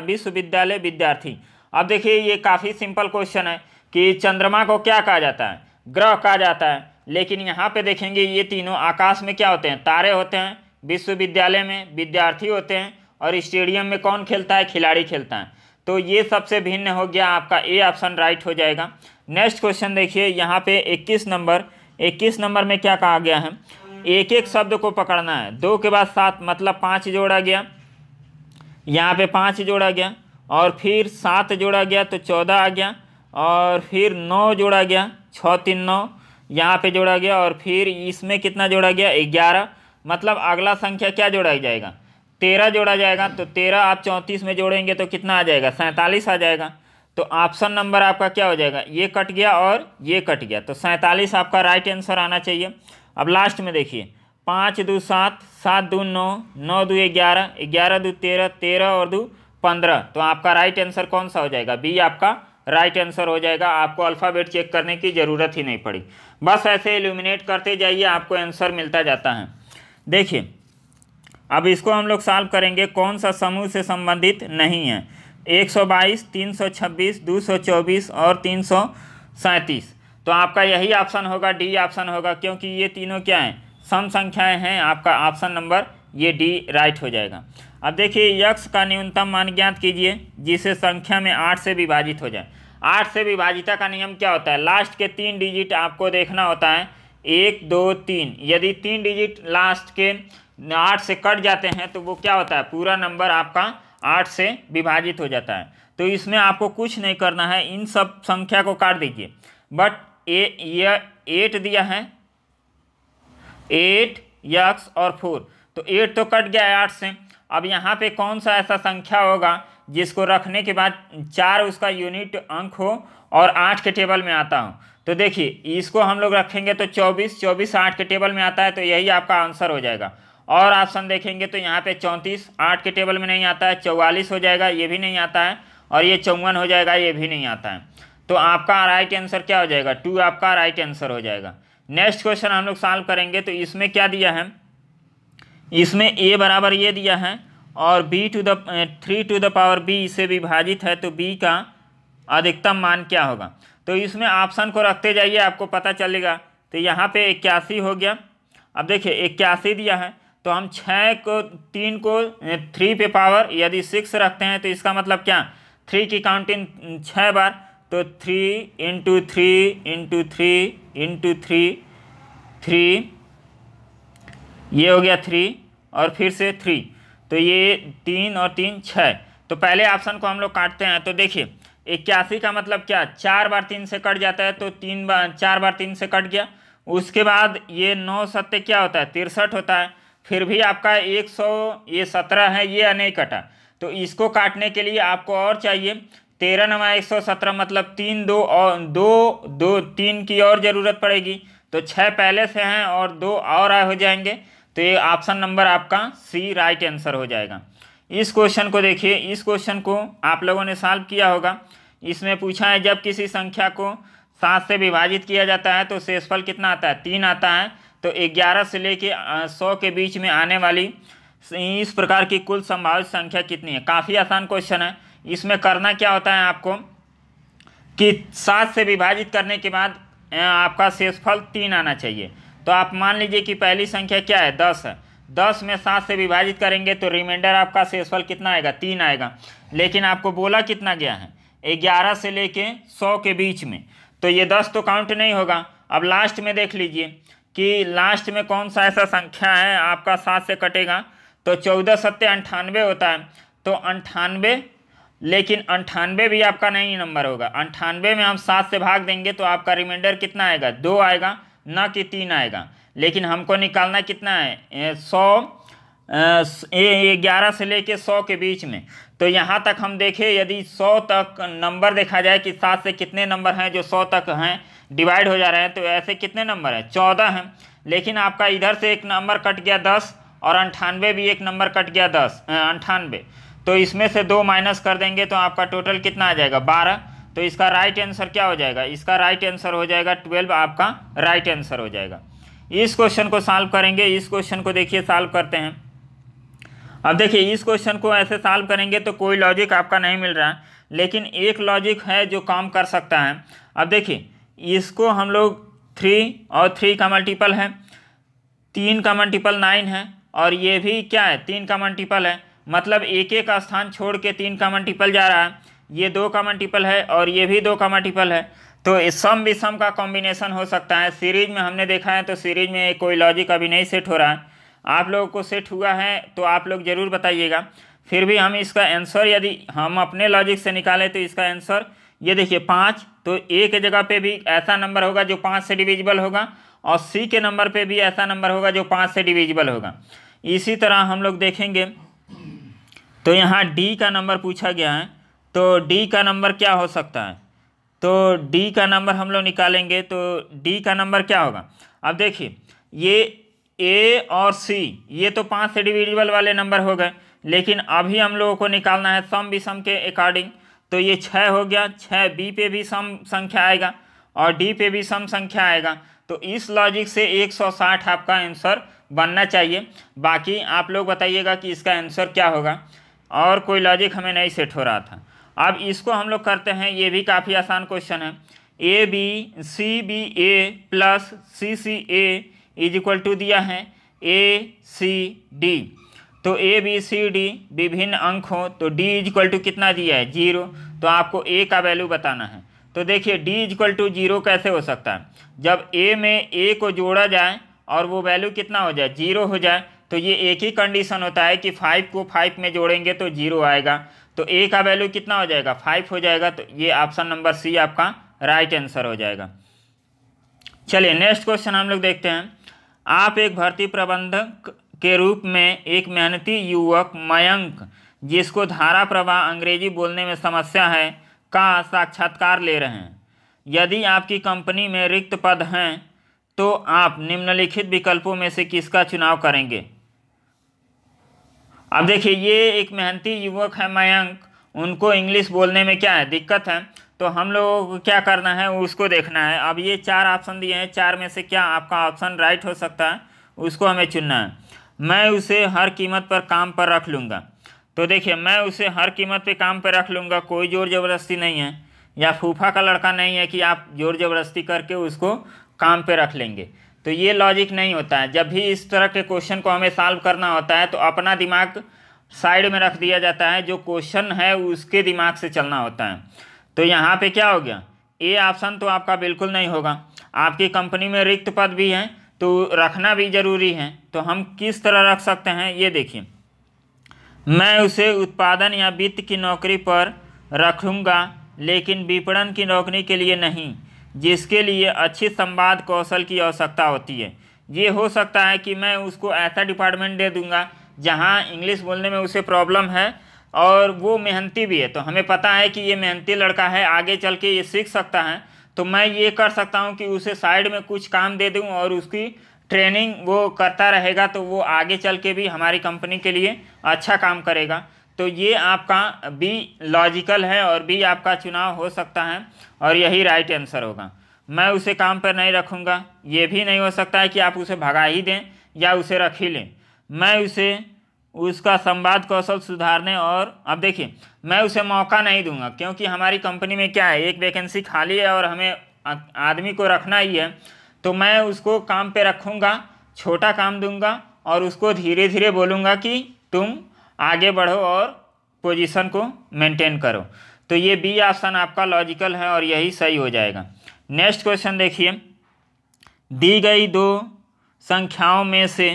विश्वविद्यालय, विद्यार्थी। अब देखिए ये काफ़ी सिंपल क्वेश्चन है कि चंद्रमा को क्या कहा जाता है, ग्रह कहा जाता है, लेकिन यहाँ पे देखेंगे ये तीनों आकाश में क्या होते हैं, तारे होते हैं, विश्वविद्यालय में विद्यार्थी होते हैं, और स्टेडियम में कौन खेलता है, खिलाड़ी खेलता है। तो ये सबसे भिन्न हो गया, आपका ए ऑप्शन राइट हो जाएगा। नेक्स्ट क्वेश्चन देखिए, यहाँ पे 21 नंबर में क्या कहा गया है, एक एक शब्द को पकड़ना है। 2 के बाद 7 मतलब 5 जोड़ा गया, यहाँ पे 5 जोड़ा गया, और फिर 7 जोड़ा गया तो 14 आ गया, और फिर 9 जोड़ा गया, 6 3 9 यहाँ पे जोड़ा गया, और फिर इसमें कितना जोड़ा गया, 11। मतलब अगला संख्या क्या जोड़ा जाएगा, 13 जोड़ा जाएगा। तो 13 आप 34 में जोड़ेंगे तो कितना आ जाएगा, 47 आ जाएगा। तो ऑप्शन नंबर आपका क्या हो जाएगा, ये कट गया और ये कट गया, तो 47 आपका राइट आंसर आना चाहिए। अब लास्ट में देखिए, 5 2 7, 7 2 9, 9 2 11, 11 2 13, 13 और 2 15। तो आपका राइट आंसर कौन सा हो जाएगा, बी आपका राइट आंसर हो जाएगा। आपको अल्फ़ाबेट चेक करने की ज़रूरत ही नहीं पड़ी, बस ऐसे इल्यूमिनेट करते जाइए, आपको आंसर मिलता जाता है। देखिए अब इसको हम लोग सॉल्व करेंगे, कौन सा समूह से संबंधित नहीं है। 122, 326, 224 और 337। तो आपका यही ऑप्शन होगा, डी ऑप्शन होगा, क्योंकि ये तीनों क्या हैं, सम संख्याएं हैं। आपका ऑप्शन नंबर ये डी राइट हो जाएगा। अब देखिए, यक्स का न्यूनतम मान ज्ञात कीजिए जिसे संख्या में 8 से विभाजित हो जाए। 8 से विभाजिता का नियम क्या होता है, लास्ट के 3 डिजिट आपको देखना होता है, 1 2 3। यदि 3 डिजिट लास्ट के 8 से कट जाते हैं तो वो क्या होता है, पूरा नंबर आपका 8 से विभाजित हो जाता है। तो इसमें आपको कुछ नहीं करना है, इन सब संख्या को काट दीजिए। बट ये 8 दिया है, 8 यक्स और 4, तो 8 तो कट गया है 8 से। अब यहाँ पे कौन सा ऐसा संख्या होगा जिसको रखने के बाद 4 उसका यूनिट अंक हो और 8 के टेबल में आता हो। तो देखिए इसको हम लोग रखेंगे तो 24, 24 8 के टेबल में आता है, तो यही आपका आंसर हो जाएगा। और ऑप्शन देखेंगे तो यहाँ पे 34 8 के टेबल में नहीं आता है, 44 हो जाएगा, ये भी नहीं आता है, और ये 54 हो जाएगा, ये भी नहीं आता है। तो आपका राइट आंसर क्या हो जाएगा, 2 आपका राइट आंसर हो जाएगा। नेक्स्ट क्वेश्चन हम लोग सॉल्व करेंगे, तो इसमें क्या दिया है, इसमें a बराबर ये दिया है और b to the 3 to the power b से विभाजित है, तो b का अधिकतम मान क्या होगा। तो इसमें ऑप्शन को रखते जाइए, आपको पता चलेगा। तो यहाँ पे 81 हो गया। अब देखिए 81 दिया है, तो हम 3 को 3 पे पावर यदि 6 रखते हैं तो इसका मतलब क्या, 3 की काउंटिंग 6 बार, तो 3 इंटू 3 इंटू 3 इंटू 3, ये हो गया 3 और फिर से 3, तो ये 3 और 3 6। तो पहले ऑप्शन को हम लोग काटते हैं। तो देखिए 81 का मतलब क्या, 4 बार 3 से कट जाता है, तो 4 बार 3 से कट गया। उसके बाद ये 9 सत्ते क्या होता है, 63 होता है। फिर भी आपका 100 ये 17 है, ये नहीं कटा, तो इसको काटने के लिए आपको और चाहिए 13 × 117 मतलब 3 2 और 2 3 की और ज़रूरत पड़ेगी। तो 6 पहले से हैं और 2 और हो जाएंगे, तो ये ऑप्शन नंबर आपका सी राइट आंसर हो जाएगा। इस क्वेश्चन को देखिए, इस क्वेश्चन को आप लोगों ने सॉल्व किया होगा। इसमें पूछा है जब किसी संख्या को 7 से विभाजित किया जाता है तो शेषफल कितना आता है, 3 आता है। तो 11 से लेके 100 के बीच में आने वाली इस प्रकार की कुल संभावित संख्या कितनी है। काफ़ी आसान क्वेश्चन है। इसमें करना क्या होता है आपको कि 7 से विभाजित करने के बाद आपका शेषफल 3 आना चाहिए। तो आप मान लीजिए कि पहली संख्या क्या है, 10 है। 10 में 7 से विभाजित करेंगे तो रिमाइंडर आपका शेषफल कितना आएगा, 3 आएगा। लेकिन आपको बोला कितना गया है, 11 से लेके 100 के बीच में, तो ये 10 तो काउंट नहीं होगा। अब लास्ट में देख लीजिए कि लास्ट में कौन सा ऐसा संख्या है आपका 7 से कटेगा। तो 14 सत्ते 98 होता है, तो 98, लेकिन 98 भी आपका नहीं नंबर होगा। 98 में हम 7 से भाग देंगे तो आपका रिमाइंडर कितना आएगा, 2 आएगा, ना कि 3 आएगा। लेकिन हमको निकालना कितना है, 11 से लेके 100 के बीच में। तो यहाँ तक हम देखें, यदि 100 तक नंबर देखा जाए कि 7 से कितने नंबर हैं जो 100 तक हैं, डिवाइड हो जा रहे हैं। तो ऐसे कितने नंबर हैं, 14 हैं। लेकिन आपका इधर से एक नंबर कट गया 10 और 98 भी एक नंबर कट गया 98। तो इसमें से 2 माइनस कर देंगे तो आपका टोटल कितना आ जाएगा, 12। तो इसका राइट आंसर क्या हो जाएगा, इसका राइट आंसर हो जाएगा 12, आपका राइट आंसर हो जाएगा। इस क्वेश्चन को सॉल्व करेंगे। इस क्वेश्चन को देखिए सॉल्व करते हैं। अब देखिए इस क्वेश्चन को ऐसे सॉल्व करेंगे तो कोई लॉजिक आपका नहीं मिल रहा है, लेकिन एक लॉजिक है जो काम कर सकता है। अब देखिए इसको हम लोग 3 और 3 का मल्टीपल है, 3 का मल्टीपल 9 है, और ये भी क्या है, 3 का मल्टीपल है। मतलब एक एक स्थान छोड़ के 3 का मल्टीपल जा रहा है। ये 2 का मल्टीपल है और ये भी 2 का मल्टीपल है। तो इस सम विषम का कॉम्बिनेशन हो सकता है। सीरीज में हमने देखा है तो सीरीज में कोई लॉजिक अभी नहीं सेट हो रहा है। आप लोगों को सेट हुआ है तो आप लोग ज़रूर बताइएगा। फिर भी हम इसका आंसर यदि हम अपने लॉजिक से निकालें तो इसका आंसर ये देखिए 5। तो ए के जगह पे भी ऐसा नंबर होगा जो 5 से डिविजिबल होगा, और सी के नंबर पे भी ऐसा नंबर होगा जो 5 से डिविजिबल होगा। इसी तरह हम लोग देखेंगे तो यहाँ डी का नंबर पूछा गया है, तो डी का नंबर क्या हो सकता है। तो डी का नंबर हम लोग निकालेंगे तो डी का नंबर क्या होगा। अब देखिए ये ए और सी ये तो 5 से डिविजिबल वाले नंबर हो गए, लेकिन अभी हम लोगों को निकालना है सम विषम के अकॉर्डिंग। तो ये 6 हो गया, 6 बी पे भी सम संख्या आएगा और डी पे भी सम संख्या आएगा। तो इस लॉजिक से 160 आपका आंसर बनना चाहिए। बाकी आप लोग बताइएगा कि इसका आंसर क्या होगा, और कोई लॉजिक हमें नहीं सेट हो रहा था। अब इसको हम लोग करते हैं, ये भी काफ़ी आसान क्वेश्चन है। A B C B A plus C C A is equal to दिया है ए सी डी। तो ए बी सी डी विभिन्न अंक हो तो डी इज इक्वल टू कितना दिया है, 0। तो आपको ए का वैल्यू बताना है। तो देखिए डी इज इक्वल टू 0 कैसे हो सकता है, जब ए में ए को जोड़ा जाए और वो वैल्यू कितना हो जाए, 0 हो जाए। तो ये एक ही कंडीशन होता है कि 5 को 5 में जोड़ेंगे तो 0 आएगा। तो ए का वैल्यू कितना हो जाएगा, 5 हो जाएगा। तो ये ऑप्शन नंबर सी आपका राइट आंसर हो जाएगा। चलिए नेक्स्ट क्वेश्चन हम लोग देखते हैं। आप एक भर्ती प्रबंधक के रूप में एक मेहनती युवक मयंक, जिसको धारा प्रवाह अंग्रेजी बोलने में समस्या है, का साक्षात्कार ले रहे हैं। यदि आपकी कंपनी में रिक्त पद हैं तो आप निम्नलिखित विकल्पों में से किसका चुनाव करेंगे। अब देखिए ये एक मेहनती युवक है मयंक, उनको इंग्लिश बोलने में क्या है, दिक्कत है। तो हम लोगों को क्या करना है उसको देखना है। अब ये 4 ऑप्शन दिए हैं, 4 में से क्या आपका ऑप्शन राइट हो सकता है उसको हमें चुनना है। मैं उसे हर कीमत पर काम पर रख लूँगा। तो देखिए मैं उसे हर कीमत पे काम पर रख लूँगा, कोई ज़ोर ज़बरदस्ती नहीं है, या फूफा का लड़का नहीं है कि आप ज़ोर ज़बरदस्ती करके उसको काम पे रख लेंगे। तो ये लॉजिक नहीं होता है। जब भी इस तरह के क्वेश्चन को हमें सॉल्व करना होता है तो अपना दिमाग साइड में रख दिया जाता है, जो क्वेश्चन है उसके दिमाग से चलना होता है। तो यहाँ पे क्या हो गया, ए ऑप्शन तो आपका बिल्कुल नहीं होगा। आपकी कंपनी में रिक्त पद भी हैं तो रखना भी ज़रूरी है। तो हम किस तरह रख सकते हैं, ये देखिए, मैं उसे उत्पादन या वित्त की नौकरी पर रखूँगा लेकिन विपणन की नौकरी के लिए नहीं, जिसके लिए अच्छी संवाद कौशल की आवश्यकता होती है। ये हो सकता है कि मैं उसको ऐसा डिपार्टमेंट दे दूंगा जहाँ इंग्लिश बोलने में उसे प्रॉब्लम है और वो मेहनती भी है। तो हमें पता है कि ये मेहनती लड़का है, आगे चल के ये सीख सकता है। तो मैं ये कर सकता हूँ कि उसे साइड में कुछ काम दे दूँ और उसकी ट्रेनिंग वो करता रहेगा, तो वो आगे चल के भी हमारी कंपनी के लिए अच्छा काम करेगा। तो ये आपका बी लॉजिकल है और बी आपका चुनाव हो सकता है और यही राइट आंसर होगा। मैं उसे काम पर नहीं रखूँगा, ये भी नहीं हो सकता है कि आप उसे भगा ही दें या उसे रख ही लें। मैं उसे उसका संवाद कौशल सुधारने, और अब देखिए मैं उसे मौका नहीं दूंगा, क्योंकि हमारी कंपनी में क्या है, एक वैकेंसी खाली है और हमें आदमी को रखना ही है। तो मैं उसको काम पे रखूँगा, छोटा काम दूंगा और उसको धीरे धीरे बोलूँगा कि तुम आगे बढ़ो और पोजीशन को मेंटेन करो। तो ये बी ऑप्शन आपका लॉजिकल है और यही सही हो जाएगा। नेक्स्ट क्वेश्चन देखिए, दी गई 2 संख्याओं में से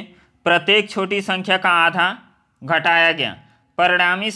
प्रत्येक छोटी संख्या का आधा घटाया गया। परिणामी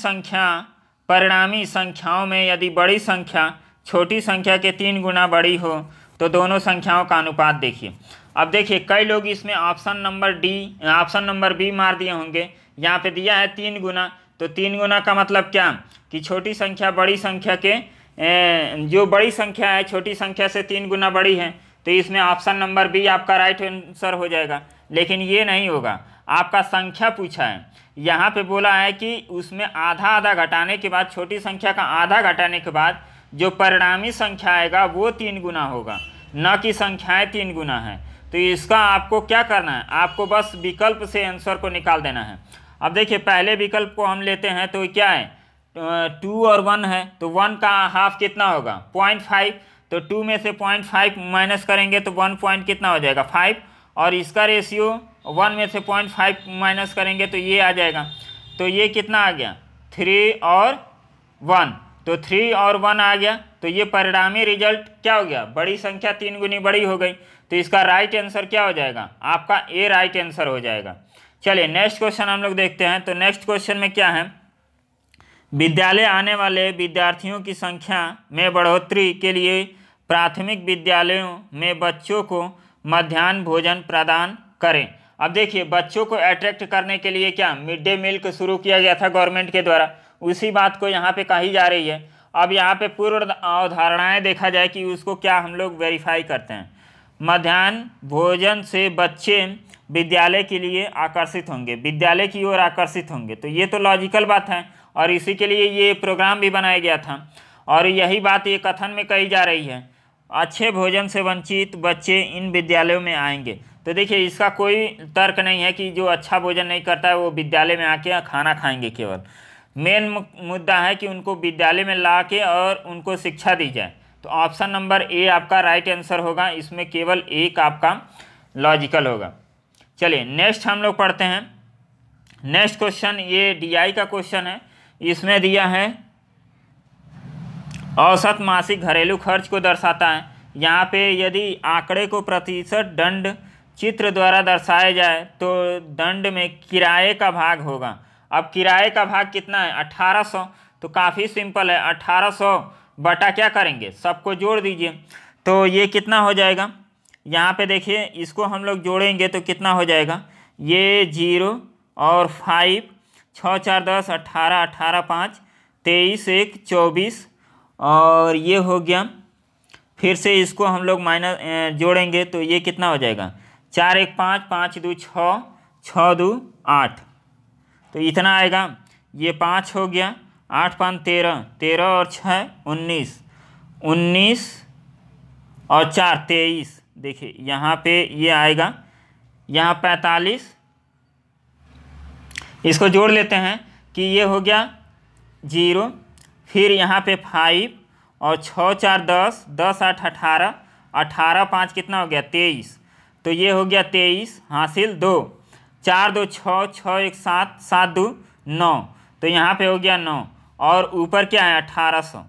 संख्याओं में यदि बड़ी संख्या छोटी संख्या के 3 गुना बड़ी हो तो दोनों संख्याओं का अनुपात देखिए। अब देखिए कई लोग इसमें ऑप्शन नंबर बी मार दिए होंगे। यहाँ पे दिया है 3 गुना, तो 3 गुना का मतलब क्या कि छोटी संख्या बड़ी संख्या के जो बड़ी संख्या है छोटी संख्या से 3 गुना बड़ी है, तो इसमें ऑप्शन नंबर बी आपका राइट आंसर हो जाएगा। लेकिन ये नहीं होगा, आपका संख्या पूछा है, यहाँ पे बोला है कि उसमें आधा आधा घटाने के बाद, छोटी संख्या का आधा घटाने के बाद जो परिणामी संख्या आएगा वो 3 गुना होगा, न कि संख्याएं 3 गुना है। तो इसका आपको क्या करना है, आपको बस विकल्प से आंसर को निकाल देना है। अब देखिए पहले विकल्प को हम लेते हैं तो क्या है, 2 और 1 है, तो 1 का हाफ कितना होगा 0.5, तो 2 में से 0.5 माइनस करेंगे तो 1 पॉइंट कितना हो जाएगा 5, और इसका रेशियो 1 में से 0.5 माइनस करेंगे तो ये आ जाएगा। तो ये कितना आ गया 3 और 1, तो 3 और 1 आ गया। तो ये परिणामी रिजल्ट क्या हो गया, बड़ी संख्या 3 गुनी बड़ी हो गई। तो इसका राइट आंसर क्या हो जाएगा, आपका ए राइट आंसर हो जाएगा। चलिए नेक्स्ट क्वेश्चन हम लोग देखते हैं। तो नेक्स्ट क्वेश्चन में क्या है, विद्यालय आने वाले विद्यार्थियों की संख्या में बढ़ोतरी के लिए प्राथमिक विद्यालयों में बच्चों को मध्याह्न भोजन प्रदान करें। अब देखिए बच्चों को अट्रैक्ट करने के लिए क्या मिड डे मील को शुरू किया गया था गवर्नमेंट के द्वारा, उसी बात को यहाँ पे कही जा रही है। अब यहाँ पे पूर्व अवधारणाएँ देखा जाए कि उसको क्या हम लोग वेरीफाई करते हैं। मध्याह्न भोजन से बच्चे विद्यालय के लिए आकर्षित होंगे, विद्यालय की ओर आकर्षित होंगे, तो ये तो लॉजिकल बात है और इसी के लिए ये प्रोग्राम भी बनाया गया था और यही बात ये कथन में कही जा रही है, अच्छे भोजन से वंचित बच्चे इन विद्यालयों में आएंगे। तो देखिए इसका कोई तर्क नहीं है कि जो अच्छा भोजन नहीं करता है वो विद्यालय में आके खाना खाएंगे। केवल मेन मुद्दा है कि उनको विद्यालय में ला के और उनको शिक्षा दी जाए। तो ऑप्शन नंबर ए आपका राइट आंसर होगा, इसमें केवल एक आपका लॉजिकल होगा। चलिए नेक्स्ट हम लोग पढ़ते हैं। नेक्स्ट क्वेश्चन ये डीआई का क्वेश्चन है, इसमें दिया है औसत मासिक घरेलू खर्च को दर्शाता है। यहाँ पे यदि आंकड़े को प्रतिशत दंड चित्र द्वारा दर्शाया जाए तो दंड में किराए का भाग होगा। अब किराए का भाग कितना है 1800, तो काफ़ी सिंपल है, 1800 बटा क्या करेंगे सबको जोड़ दीजिए, तो ये कितना हो जाएगा। यहाँ पे देखिए इसको हम लोग जोड़ेंगे तो कितना हो जाएगा, ये 0 और 5, 6 4 10, 18, 18 5, 23 1 24, और ये हो गया। फिर से इसको हम लोग माइनस जोड़ेंगे तो ये कितना हो जाएगा, 4 1 5, 5 2 6, 6 2 8, तो इतना आएगा। ये 5 हो गया, 8 5 13, 13 और 6 19, 19 और 4 23। देखिए यहाँ पे ये आएगा, यहाँ 45, इसको जोड़ लेते हैं कि ये हो गया 0, फिर यहाँ पे 5 और 6 4 10, 10 8 18, 18 5 कितना हो गया 23, तो ये हो गया 23 हासिल 2, 4 2 6, 6 1 7, 7 2 9, तो यहाँ पे हो गया 9, और ऊपर क्या है 1800,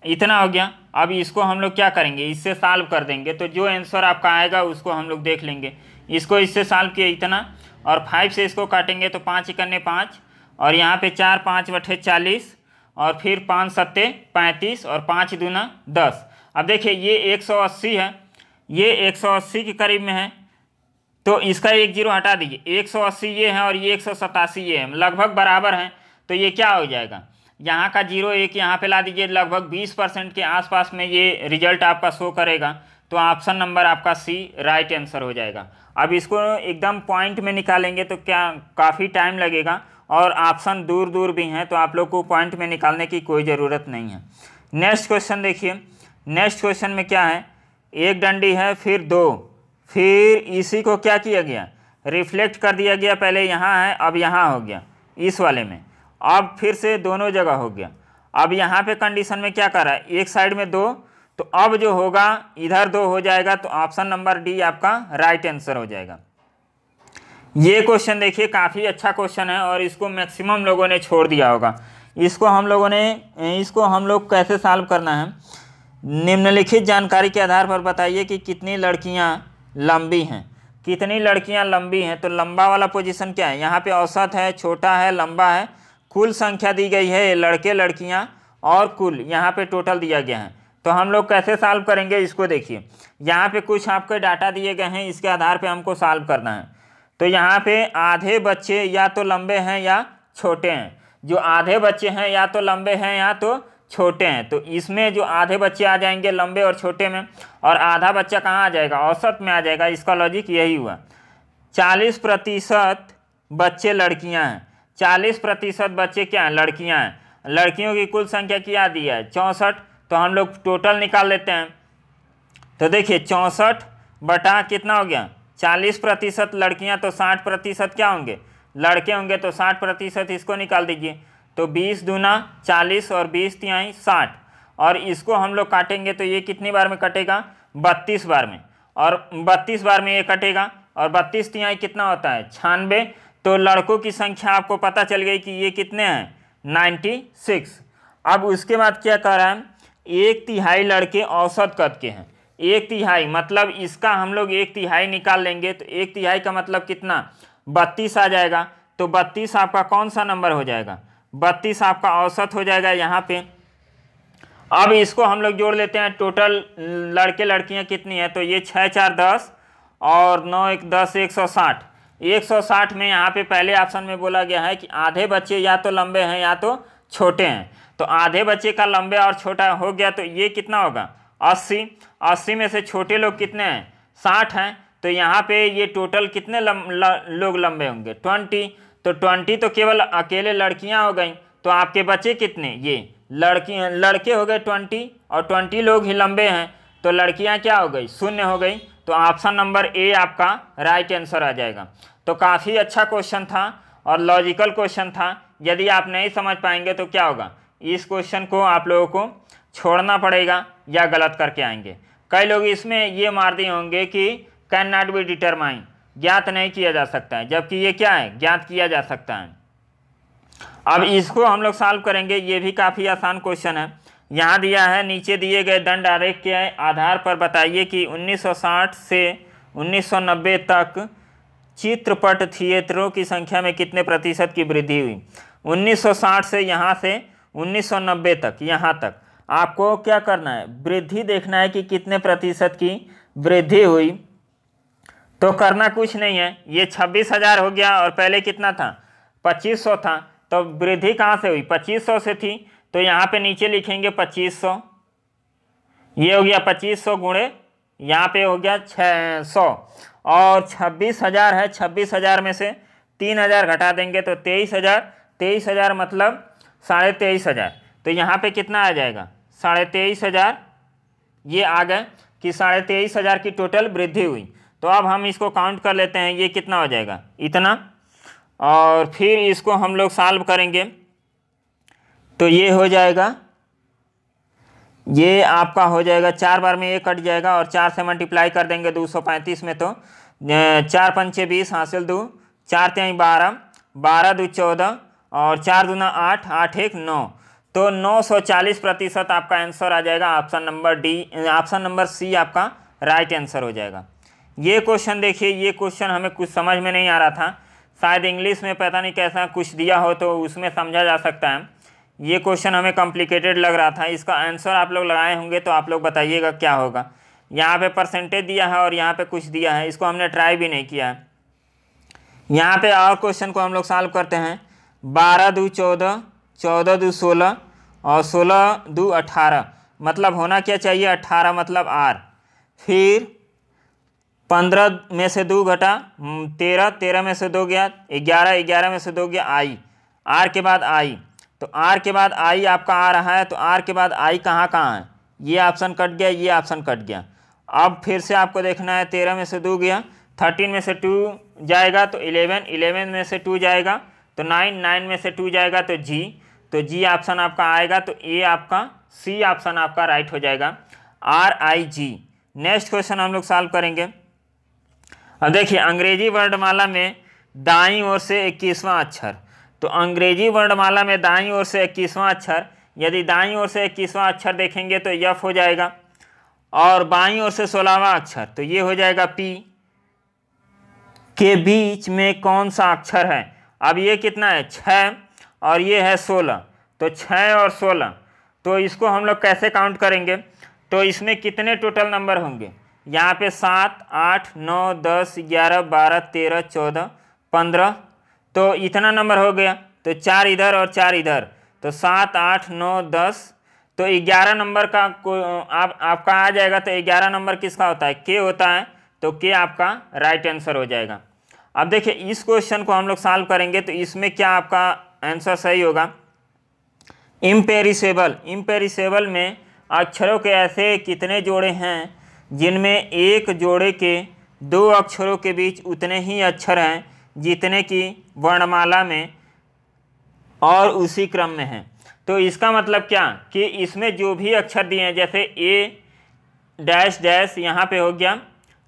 इतना हो गया। अब इसको हम लोग क्या करेंगे, इससे सॉल्व कर देंगे, तो जो आंसर आपका आएगा उसको हम लोग देख लेंगे। इसको इससे सॉल्व किया इतना, और 5 से इसको काटेंगे तो 5 1 5, और यहाँ पे 4 5 बटे 40, और फिर 5 7 35, और 5 दूना 10। अब देखिए ये 180 है, ये 180 के करीब में है, तो इसका एक 0 हटा दीजिए, 180 ये है और ये 187 ये है, लगभग बराबर हैं, तो ये क्या हो जाएगा, यहाँ का 0 1 यहाँ पे ला दीजिए, लगभग 20% के आसपास में ये रिजल्ट आपका शो करेगा। तो ऑप्शन नंबर आपका सी राइट आंसर हो जाएगा। अब इसको एकदम पॉइंट में निकालेंगे तो क्या काफ़ी टाइम लगेगा, और ऑप्शन दूर दूर भी हैं, तो आप लोग को पॉइंट में निकालने की कोई ज़रूरत नहीं है। नेक्स्ट क्वेश्चन देखिए, नेक्स्ट क्वेश्चन में क्या है, एक डंडी है फिर 2, फिर इसी को क्या किया गया रिफ्लेक्ट कर दिया गया, पहले यहाँ है अब यहाँ हो गया इस वाले में, अब फिर से दोनों जगह हो गया। अब यहाँ पे कंडीशन में क्या कर रहा है, एक साइड में 2, तो अब जो होगा इधर 2 हो जाएगा, तो ऑप्शन नंबर डी आपका राइट आंसर हो जाएगा। ये क्वेश्चन देखिए काफ़ी अच्छा क्वेश्चन है और इसको मैक्सिमम लोगों ने छोड़ दिया होगा। इसको हम लोग कैसे सॉल्व करना है, निम्नलिखित जानकारी के आधार पर बताइए कि कितनी लड़कियां लंबी हैं। कितनी लड़कियां लंबी हैं, तो लंबा वाला पोजीशन क्या है, यहाँ पे औसत है, छोटा है, लंबा है, कुल संख्या दी गई है, लड़के लड़कियां और कुल यहाँ पे टोटल दिया गया है। तो हम लोग कैसे सॉल्व करेंगे इसको देखिए, यहाँ पे कुछ आपके डाटा दिए गए हैं, इसके आधार पे हमको सॉल्व करना है। तो यहाँ पे आधे बच्चे या तो लंबे हैं या छोटे हैं, जो आधे बच्चे हैं या तो लंबे हैं या तो छोटे हैं। तो इसमें जो आधे बच्चे आ जाएंगे लंबे और छोटे में, और आधा बच्चा कहाँ आ जाएगा, औसत में आ जाएगा। इसका लॉजिक यही हुआ। 40% बच्चे लड़कियां हैं, 40% बच्चे क्या हैं, लड़कियां हैं। लड़कियों की कुल संख्या क्या दी है, 64। तो हम लोग टोटल निकाल लेते हैं। तो देखिए 64 बटा कितना हो गया, 40% लड़कियां, तो 60% क्या होंगे, लड़के होंगे। तो 60% इसको निकाल दीजिए। तो 20 दूना 40 और 20 तिहाई 60, और इसको हम लोग काटेंगे तो ये कितनी बार में कटेगा, 32 बार में, और 32 बार में ये कटेगा। और 32 तिहाई कितना होता है, 96। तो लड़कों की संख्या आपको पता चल गई कि ये कितने हैं, 96। अब उसके बाद क्या कर रहा है, 1/3 लड़के औसत कद के हैं। 1/3 मतलब इसका हम लोग 1/3 निकाल लेंगे। तो 1/3 का मतलब कितना, 32 आ जाएगा। तो 32 आपका कौन सा नंबर हो जाएगा, 32 आपका औसत हो जाएगा यहाँ पे। अब इसको हम लोग जोड़ लेते हैं, टोटल लड़के लड़कियाँ कितनी है। तो ये 6 4 10 और 9 1 10, 160। 160 में यहाँ पे पहले ऑप्शन में बोला गया है कि आधे बच्चे या तो लंबे हैं या तो छोटे हैं। तो आधे बच्चे का लंबे और छोटा हो गया, तो ये कितना होगा, 80। 80 में से छोटे लोग कितने हैं, 60 हैं। तो यहाँ पे ये टोटल कितने लोग लंबे होंगे, 20। तो 20 तो केवल अकेले लड़कियाँ हो गई। तो आपके बच्चे कितने, ये लड़के हो गए 20, और 20 लोग ही लंबे हैं। तो लड़कियाँ क्या हो गई, 0 हो गई। तो ऑप्शन नंबर ए आपका राइट आंसर आ जाएगा। तो काफ़ी अच्छा क्वेश्चन था और लॉजिकल क्वेश्चन था। यदि आप नहीं समझ पाएंगे तो क्या होगा, इस क्वेश्चन को आप लोगों को छोड़ना पड़ेगा या गलत करके आएंगे। कई लोग इसमें ये मार दिए होंगे कि कैन नॉट बी डिटरमाइन, ज्ञात नहीं किया जा सकता है, जबकि ये क्या है, ज्ञात किया जा सकता है। अब इसको हम लोग सॉल्व करेंगे। ये भी काफ़ी आसान क्वेश्चन है। यहाँ दिया है, नीचे दिए गए दंड आरेख के आधार पर बताइए कि 1960 से 1990 तक चित्रपट थिएटरों की संख्या में कितने प्रतिशत की वृद्धि हुई। 1960 से यहाँ से 1990 तक, यहाँ तक आपको क्या करना है, वृद्धि देखना है कि कितने प्रतिशत की वृद्धि हुई। तो करना कुछ नहीं है, ये 26,000 हो गया और पहले कितना था, 2500 था। तो वृद्धि कहाँ से हुई, 2500 से थी। तो यहाँ पे नीचे लिखेंगे 2500, ये हो गया 2500 गुणे यहाँ पे हो गया 600, और 26,000 है। 26,000 में से 3,000 घटा देंगे तो 23,000। 23,000 मतलब 23,500। तो यहाँ पे कितना आ जाएगा, 23,500। ये आ गए कि 23,500 की टोटल वृद्धि हुई। तो अब हम इसको काउंट कर लेते हैं, ये कितना हो जाएगा, इतना। और फिर इसको हम लोग सॉल्व करेंगे तो ये हो जाएगा, ये आपका हो जाएगा 4 बार में ये कट जाएगा, और 4 से मल्टीप्लाई कर देंगे 235 में। तो 4 पंचे 20 हासिल 2, 4 तिहाई 12, 12 2 14, और 4 दूना 8, 8 1 9। तो 940% आपका आंसर आ जाएगा। Option number D, option number C आपका राइट आंसर हो जाएगा। ये क्वेश्चन देखिए, ये क्वेश्चन हमें कुछ समझ में नहीं आ रहा था, शायद इंग्लिश में पता नहीं कैसा कुछ दिया हो तो उसमें समझा जा सकता है। ये क्वेश्चन हमें कॉम्प्लिकेटेड लग रहा था। इसका आंसर आप लोग लगाए होंगे तो आप लोग बताइएगा क्या होगा। यहाँ पे परसेंटेज दिया है और यहाँ पे कुछ दिया है, इसको हमने ट्राई भी नहीं किया है। यहाँ पे और क्वेश्चन को हम लोग सॉल्व करते हैं। 12 2 14, 14 2 16, और 16 2 18, मतलब होना क्या चाहिए, 18 मतलब आर। फिर 15 में से 2 घटा 13, 13 में से 2 गया 11, 11 में से 2 गया आई, आर के बाद आई। तो आर के बाद आई आपका आ रहा है, तो आर के बाद आई कहाँ कहाँ है, ये ऑप्शन कट गया, ये ऑप्शन कट गया। अब फिर से आपको देखना है, 13 में से 2 गया, 13 में से 2 जाएगा तो 11, 11 में से 2 जाएगा तो 9, 9 में से 2 जाएगा तो जी। तो जी ऑप्शन आपका आएगा, तो ए आपका, सी ऑप्शन आपका राइट हो जाएगा, RIG। नेक्स्ट क्वेश्चन हम लोग सॉल्व करेंगे। अब देखिए, अंग्रेजी वर्णमाला में दाईं ओर से 21वां अक्षर। तो अंग्रेजी वर्णमाला में दाईं ओर से 21वां अक्षर, यदि दाईं ओर से 21वां अक्षर देखेंगे तो F हो जाएगा, और बाईं ओर से 16वां अक्षर तो ये हो जाएगा P। के बीच में कौन सा अक्षर है। अब ये कितना है, 6 और ये है 16, तो 6 और 16, तो इसको हम लोग कैसे काउंट करेंगे। तो इसमें कितने टोटल नंबर होंगे, यहाँ पे 7 8 9 10 11 12 13 14 15, तो इतना नंबर हो गया। तो 4 इधर और 4 इधर, तो 7 8 9 10 तो 11 नंबर का आपका आ जाएगा। तो 11 नंबर किसका होता है? के होता है। तो के आपका राइट आंसर हो जाएगा। अब देखिए इस क्वेश्चन को हम लोग सॉल्व करेंगे तो इसमें क्या आपका आंसर सही होगा? इम्पेरिसेबल। इम्पेरिसेबल में अक्षरों के ऐसे कितने जोड़े हैं जिनमें एक जोड़े के दो अक्षरों के बीच उतने ही अक्षर हैं जितने की वर्णमाला में और उसी क्रम में हैं। तो इसका मतलब क्या कि इसमें जो भी अक्षर दिए हैं, जैसे ए डैश डैश यहाँ पे हो गया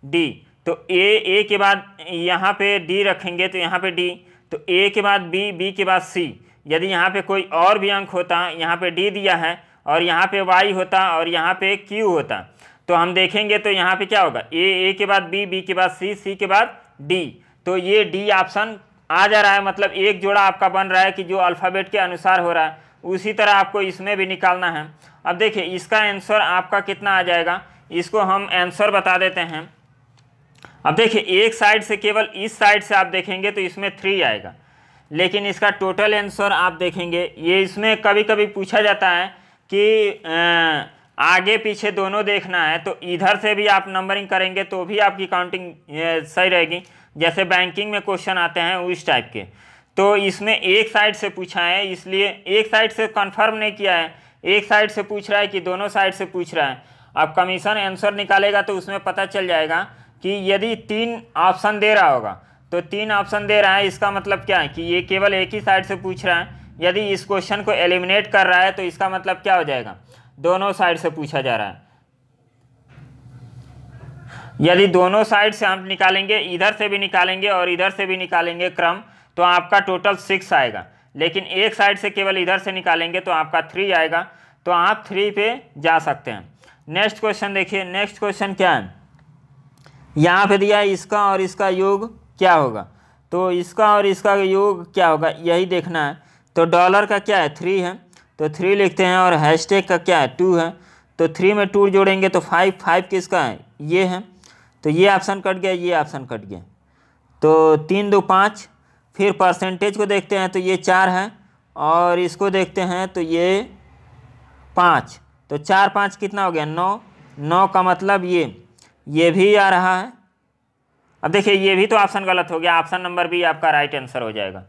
डी, तो ए के बाद यहाँ पे डी रखेंगे तो यहाँ पे डी, तो ए के बाद बी, बी के बाद सी। यदि यहाँ पे कोई और भी अंक होता, यहाँ पे डी दिया है और यहाँ पे वाई होता और यहाँ पे क्यू होता, तो हम देखेंगे तो यहाँ पे क्या होगा? ए के बाद बी, बी के बाद सी, सी के बाद डी। तो ये डी ऑप्शन आ जा रहा है, मतलब एक जोड़ा आपका बन रहा है कि जो अल्फ़ाबेट के अनुसार हो रहा है। उसी तरह आपको इसमें भी निकालना है। अब देखिए इसका आंसर आपका कितना आ जाएगा, इसको हम आंसर बता देते हैं। अब देखिए एक साइड से, केवल इस साइड से आप देखेंगे तो इसमें 3 आएगा, लेकिन इसका टोटल आंसर आप देखेंगे, ये इसमें कभी कभी पूछा जाता है कि आगे पीछे दोनों देखना है, तो इधर से भी आप नंबरिंग करेंगे तो भी आपकी काउंटिंग सही रहेगी। जैसे बैंकिंग में क्वेश्चन आते हैं उस टाइप के। तो इसमें एक साइड से पूछा है, इसलिए एक साइड से कंफर्म नहीं किया है, एक साइड से पूछ रहा है कि दोनों साइड से पूछ रहा है। अब कमीशन आंसर निकालेगा तो उसमें पता चल जाएगा कि यदि 3 ऑप्शन दे रहा होगा तो 3 ऑप्शन दे रहा है, इसका मतलब क्या है कि ये केवल एक ही साइड से पूछ रहा है। यदि इस क्वेश्चन को एलिमिनेट कर रहा है तो इसका मतलब क्या हो जाएगा? दोनों साइड से पूछा जा रहा है। यदि दोनों साइड से हम निकालेंगे, इधर से भी निकालेंगे और इधर से भी निकालेंगे क्रम, तो आपका टोटल 6 आएगा। लेकिन एक साइड से केवल इधर से निकालेंगे तो आपका 3 आएगा। तो आप 3 पे जा सकते हैं। नेक्स्ट क्वेश्चन देखिए, नेक्स्ट क्वेश्चन क्या है? यहाँ पे दिया है इसका और इसका योग क्या होगा। तो इसका और इसका योग क्या होगा यही देखना है। तो डॉलर का क्या है? 3 है, तो 3 लिखते हैं, और हैशटैग का क्या है? 2 है, तो 3 में 2 जोड़ेंगे तो 5, 5 किसका है? ये है, तो ये ऑप्शन कट गया, ये ऑप्शन कट गया। तो 3 2 5। फिर परसेंटेज को देखते हैं तो ये 4 है, और इसको देखते हैं तो ये 5। तो 4 5 कितना हो गया? 9। 9 का मतलब ये भी आ रहा है। अब देखिए ये भी तो ऑप्शन गलत हो गया, ऑप्शन नंबर बी आपका राइट आंसर हो जाएगा।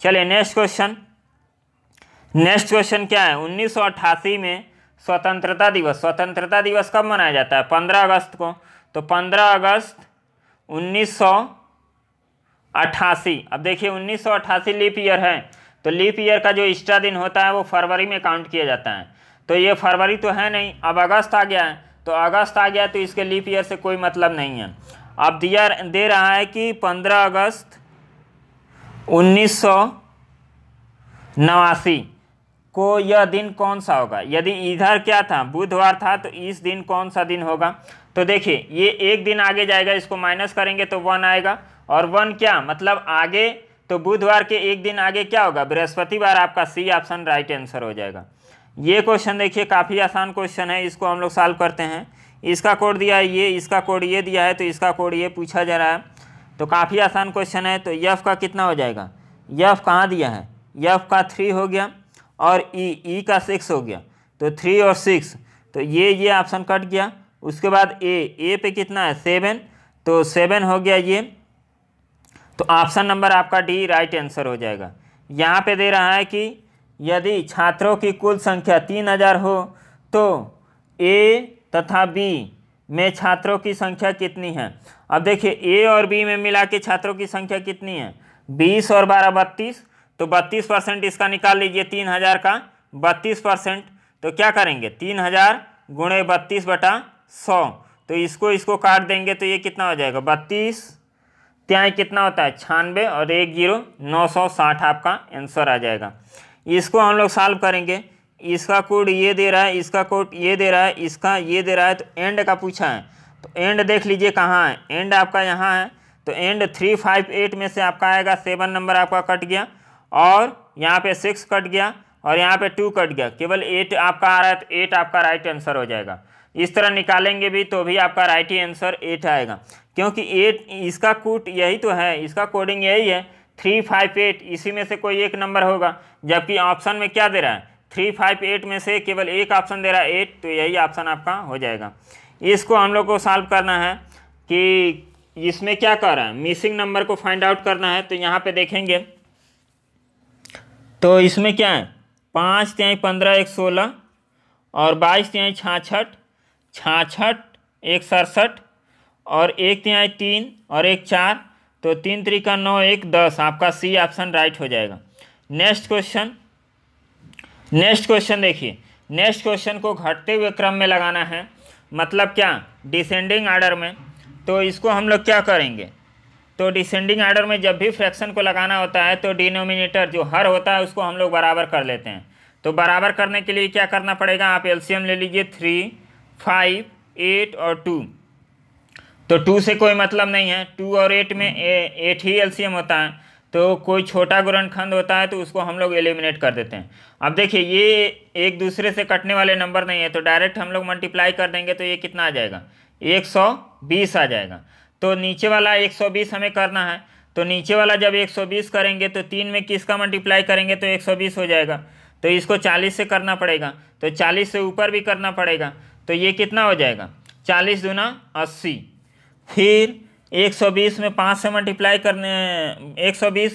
चलिए नेक्स्ट क्वेश्चन। नेक्स्ट क्वेश्चन क्या है? 1988 में स्वतंत्रता दिवस। स्वतंत्रता दिवस कब मनाया जाता है? 15 अगस्त को। तो 15 अगस्त 1988। अब देखिए 1988 लीप ईयर है, तो लीप ईयर का जो एक्स्ट्रा दिन होता है वो फरवरी में काउंट किया जाता है। तो ये फरवरी तो है नहीं, अब अगस्त आ गया है, तो अगस्त आ गया तो इसके लीप ईयर से कोई मतलब नहीं है। अब दे रहा है कि 15 अगस्त 1989 को यह दिन कौन सा होगा। यदि इधर क्या था? बुधवार था, तो इस दिन कौन सा दिन होगा? तो देखिए ये एक दिन आगे जाएगा, इसको माइनस करेंगे तो 1 आएगा, और 1 क्या मतलब आगे, तो बुधवार के एक दिन आगे क्या होगा? बृहस्पतिवार। आपका सी ऑप्शन राइट आंसर हो जाएगा। ये क्वेश्चन देखिए काफ़ी आसान क्वेश्चन है, इसको हम लोग सॉल्व करते हैं। इसका कोड दिया है ये, इसका कोड ये दिया है, तो इसका कोड ये पूछा जा रहा है। तो काफ़ी आसान क्वेश्चन है। तो यफ का कितना हो जाएगा? यफ कहाँ दिया है? यफ का 3 हो गया, और ई का 6 हो गया, तो 3 और 6, तो ये ऑप्शन कट गया। उसके बाद ए पे कितना है? 7, तो 7 हो गया ये। तो ऑप्शन नंबर आपका डी राइट आंसर हो जाएगा। यहाँ पे दे रहा है कि यदि छात्रों की कुल संख्या 3000 हो तो ए तथा बी में छात्रों की संख्या कितनी है। अब देखिए ए और बी में मिला के छात्रों की संख्या कितनी है? 20 और 12 32, तो 32% इसका निकाल लीजिए। 3000 का 32%, तो क्या करेंगे? 3000 गुणे 32/100, तो इसको काट देंगे तो ये कितना हो जाएगा? 32 त्याई कितना होता है? 96, और 1 0 960 आपका आंसर आ जाएगा। इसको हम लोग सॉल्व करेंगे। इसका कोड ये दे रहा है, इसका कोड ये दे रहा है, इसका ये दे रहा है, तो एंड का पूछा है। तो एंड देख लीजिए कहाँ है, एंड आपका यहाँ है। तो एंड 358 में से आपका आएगा 7 नंबर आपका कट गया, और यहाँ पे 6 कट गया, और यहाँ पे 2 कट गया, केवल 8 आपका आ रहा है, तो 8 आपका राइट आंसर हो जाएगा। इस तरह निकालेंगे भी तो भी आपका राइट ही आंसर 8 आएगा, क्योंकि 8 इसका कोड यही तो है, इसका कोडिंग यही है 358, इसी में से कोई एक नंबर होगा। जबकि ऑप्शन में क्या दे रहा है? 358 में से केवल एक ऑप्शन दे रहा है 8, तो यही ऑप्शन आपका हो जाएगा। इसको हम लोग को सॉल्व करना है कि इसमें क्या कर रहा है, मिसिंग नंबर को फाइंड आउट करना है। तो यहाँ पे देखेंगे तो इसमें क्या है, 5 तिहाई 15 1 16 और 22 तिहाई 66, 66 1 67 और 1 तिहाई 3 और 1 4, तो 3 त्रिका 9 1 10, आपका सी ऑप्शन राइट हो जाएगा। नेक्स्ट क्वेश्चन देखिए, नेक्स्ट क्वेश्चन को घटते हुए क्रम में लगाना है, मतलब क्या, डिसेंडिंग ऑर्डर में। तो इसको हम लोग क्या करेंगे, तो डिसेंडिंग ऑर्डर में जब भी फ्रैक्शन को लगाना होता है तो डिनोमिनेटर जो हर होता है उसको हम लोग बराबर कर लेते हैं। तो बराबर करने के लिए क्या करना पड़ेगा, आप एलसीएम ले लीजिए 3 5 8 और 2। तो 2 से कोई मतलब नहीं है, 2 और 8 में 8 ही एलसीएम होता है। तो कोई छोटा गुणनखंड होता है तो उसको हम लोग एलिमिनेट कर देते हैं। अब देखिए ये एक दूसरे से कटने वाले नंबर नहीं है, तो डायरेक्ट हम लोग मल्टीप्लाई कर देंगे तो ये कितना आ जाएगा, 120 आ जाएगा। तो नीचे वाला 120 हमें करना है, तो नीचे वाला जब 120 करेंगे तो 3 में किसका मल्टीप्लाई करेंगे तो 120 हो जाएगा। तो इसको 40 से करना पड़ेगा, तो 40 से ऊपर भी करना पड़ेगा। तो ये कितना हो जाएगा, 40 दूना 80। फिर 120 में 5 से मल्टीप्लाई करने, 120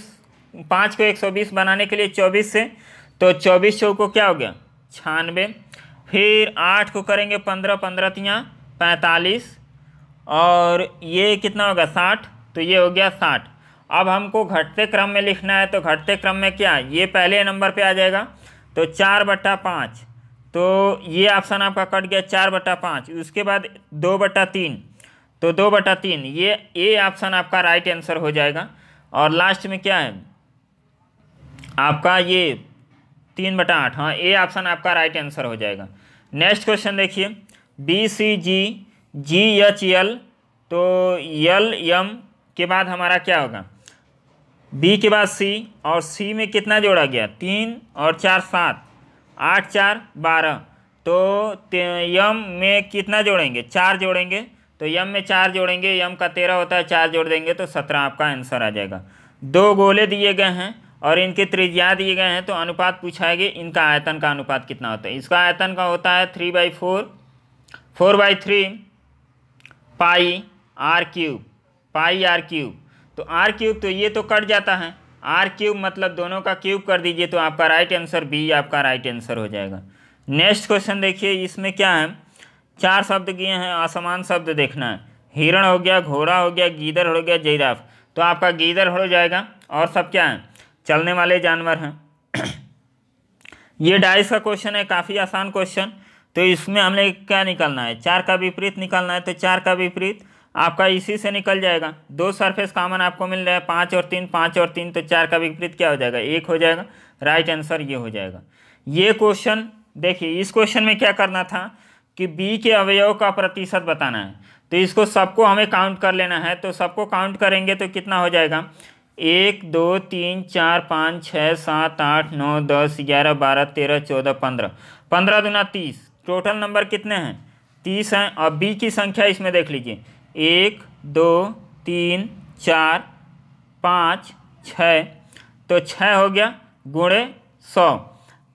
5 को 120 बनाने के लिए 24 से, तो 24 चौको क्या हो गया 96। फिर 8 को करेंगे 15, 15 तियाँ 45 और ये कितना होगा 60, तो ये हो गया 60। अब हमको घटते क्रम में लिखना है, तो घटते क्रम में क्या, ये पहले नंबर पे आ जाएगा, तो 4/5, तो ये ऑप्शन आपका कट गया 4/5। उसके बाद 2/3, तो 2/3, ये ऑप्शन आपका राइट आंसर हो जाएगा। और लास्ट में क्या है आपका, ये 3/8, हाँ ए ऑप्शन आपका राइट आंसर हो जाएगा। नेक्स्ट क्वेश्चन देखिए, BCG GHL, तो LM के बाद हमारा क्या होगा, B के बाद C, और C में कितना जोड़ा गया 3 और 4 7, 8 4 12, तो M में कितना जोड़ेंगे 4 जोड़ेंगे, तो M में 4 जोड़ेंगे, M का 13 होता है, 4 जोड़ देंगे तो 17 आपका आंसर आ जाएगा। 2 गोले दिए गए हैं और इनके त्रिज्या दिए गए हैं, तो अनुपात पूछा है कि इनका आयतन का अनुपात कितना होता है। इसका आयतन का होता है 3/4, 4/3 pi R cube, pi R cube. तो आर क्यूब, तो ये तो कट जाता है, आर क्यूब मतलब दोनों का क्यूब कर दीजिए, तो आपका राइट आंसर बी आपका राइट आंसर हो जाएगा। नेक्स्ट क्वेश्चन देखिए, इसमें क्या है, 4 शब्द किए हैं, असमान शब्द देखना है। हिरण हो गया, घोड़ा हो गया, गीदड़ हो गया, जिराफ, तो आपका गीदड़ हो जाएगा। और सब क्या है, चलने वाले जानवर हैं। ये डाइस का क्वेश्चन है, काफ़ी आसान क्वेश्चन। तो इसमें हमने क्या निकालना है, 4 का विपरीत निकालना है। तो 4 का विपरीत आपका इसी से निकल जाएगा। 2 सरफेस कॉमन आपको मिल रहा है, 5 और 3, 5 और 3, तो 4 का विपरीत क्या हो जाएगा 1 हो जाएगा। राइट आंसर ये हो जाएगा। ये क्वेश्चन देखिए, इस क्वेश्चन में क्या करना था कि बी के अवयव का प्रतिशत बताना है। तो इसको सबको हमें काउंट कर लेना है, तो सबको काउंट करेंगे तो कितना हो जाएगा 1 2 3 4 5 6 7 8 9 10 11 12 13 14 15, 15 दूना 30, टोटल नंबर कितने हैं 30 हैं। और बी की संख्या इसमें देख लीजिए 1 2 3 4 5 6, तो 6 हो गया गुणे 100।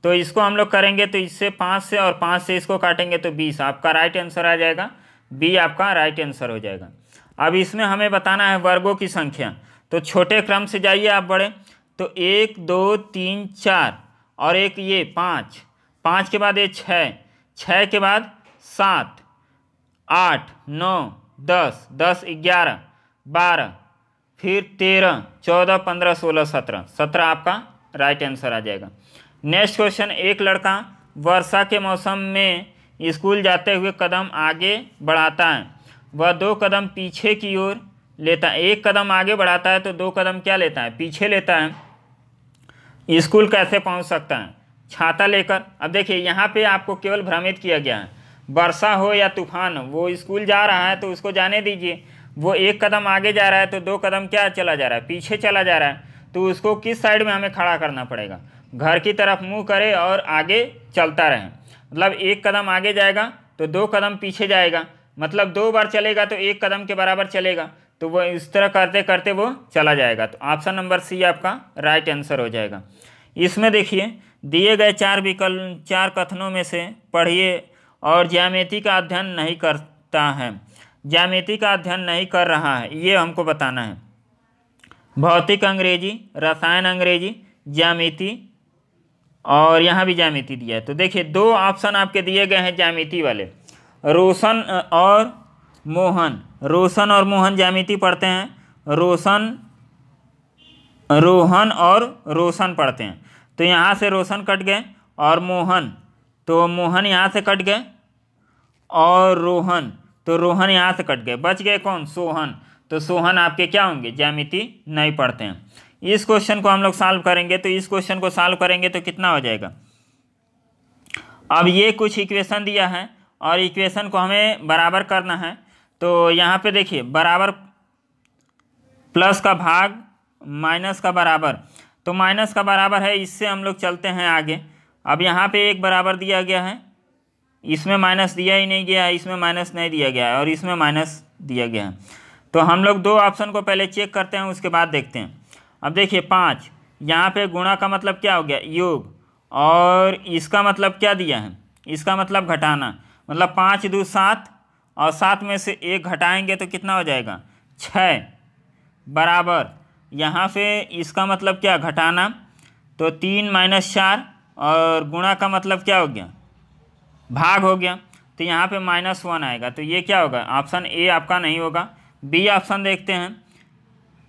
तो इसको हम लोग करेंगे तो इससे 5 से और 5 से इसको काटेंगे तो 20, आपका राइट आंसर आ जाएगा। बी आपका राइट आंसर हो जाएगा। अब इसमें हमें बताना है वर्गों की संख्या। तो छोटे क्रम से जाइए आप बड़े, तो 1 2 3 4 और एक ये 5, 5 के बाद ये 6, 6 के बाद 7 8 9 10 10 11 12, फिर 13 14 15 16 17, 17 आपका राइट आंसर आ जाएगा। नेक्स्ट क्वेश्चन, एक लड़का वर्षा के मौसम में स्कूल जाते हुए कदम आगे बढ़ाता है, वह 2 कदम पीछे की ओर लेता है। 1 कदम आगे बढ़ाता है तो 2 कदम क्या लेता है पीछे लेता है। स्कूल कैसे पहुंच सकता है, छाता लेकर। अब देखिए यहाँ पे आपको केवल भ्रमित किया गया है, वर्षा हो या तूफान, वो स्कूल जा रहा है तो उसको जाने दीजिए। वो 1 कदम आगे जा रहा है तो 2 कदम क्या चला जा रहा है पीछे चला जा रहा है, तो उसको किस साइड में हमें खड़ा करना पड़ेगा, घर की तरफ मुंह करे और आगे चलता रहे। मतलब 1 कदम आगे जाएगा तो 2 कदम पीछे जाएगा, मतलब 2 बार चलेगा तो 1 कदम के बराबर चलेगा। तो वो इस तरह करते करते वो चला जाएगा। तो ऑप्शन नंबर सी आपका राइट आंसर हो जाएगा। इसमें देखिए दिए गए 4 कथनों में से पढ़िए और ज्यामिति का अध्ययन नहीं करता है, ज्यामिति का अध्ययन नहीं कर रहा है, ये हमको बताना है। भौतिक अंग्रेजी, रसायन अंग्रेजी, ज्यामिति, और यहाँ भी ज्यामिति दिया है। तो देखिए 2 ऑप्शन आपके दिए गए हैं ज्यामिति वाले, रोशन और मोहन। रोशन और मोहन ज्यामिति पढ़ते हैं, रोहन और रोशन पढ़ते हैं। तो यहाँ से रोशन कट गए और मोहन, तो मोहन यहाँ से कट गए और रोहन, तो रोहन यहाँ से कट गए। बच गए कौन? सोहन। तो सोहन आपके क्या होंगे? ज्यामिति नहीं पढ़ते हैं। इस क्वेश्चन को हम लोग सॉल्व करेंगे। तो इस क्वेश्चन को सॉल्व करेंगे तो कितना हो जाएगा? अब ये कुछ इक्वेशन दिया है और इक्वेशन को हमें बराबर करना है। तो यहाँ पे देखिए बराबर प्लस का भाग माइनस का बराबर, तो माइनस का बराबर है, इससे हम लोग चलते हैं आगे। अब यहाँ पे 1 बराबर दिया गया है, इसमें माइनस दिया ही नहीं गया है, इसमें माइनस नहीं दिया गया है और इसमें माइनस दिया गया है। तो हम लोग 2 ऑप्शन को पहले चेक करते हैं, उसके बाद देखते हैं। अब देखिए 5, यहाँ पे गुणा का मतलब क्या हो गया? योग, और इसका मतलब क्या दिया है? इसका मतलब घटाना, मतलब 5 दूनी 7 और 7 में से 1 घटाएंगे तो कितना हो जाएगा? 6 बराबर यहाँ पे इसका मतलब क्या? घटाना, तो 3 - 4 और गुणा का मतलब क्या हो गया? भाग हो गया। तो यहाँ पे -1 आएगा। तो ये क्या होगा? ऑप्शन ए आपका नहीं होगा। बी ऑप्शन देखते हैं।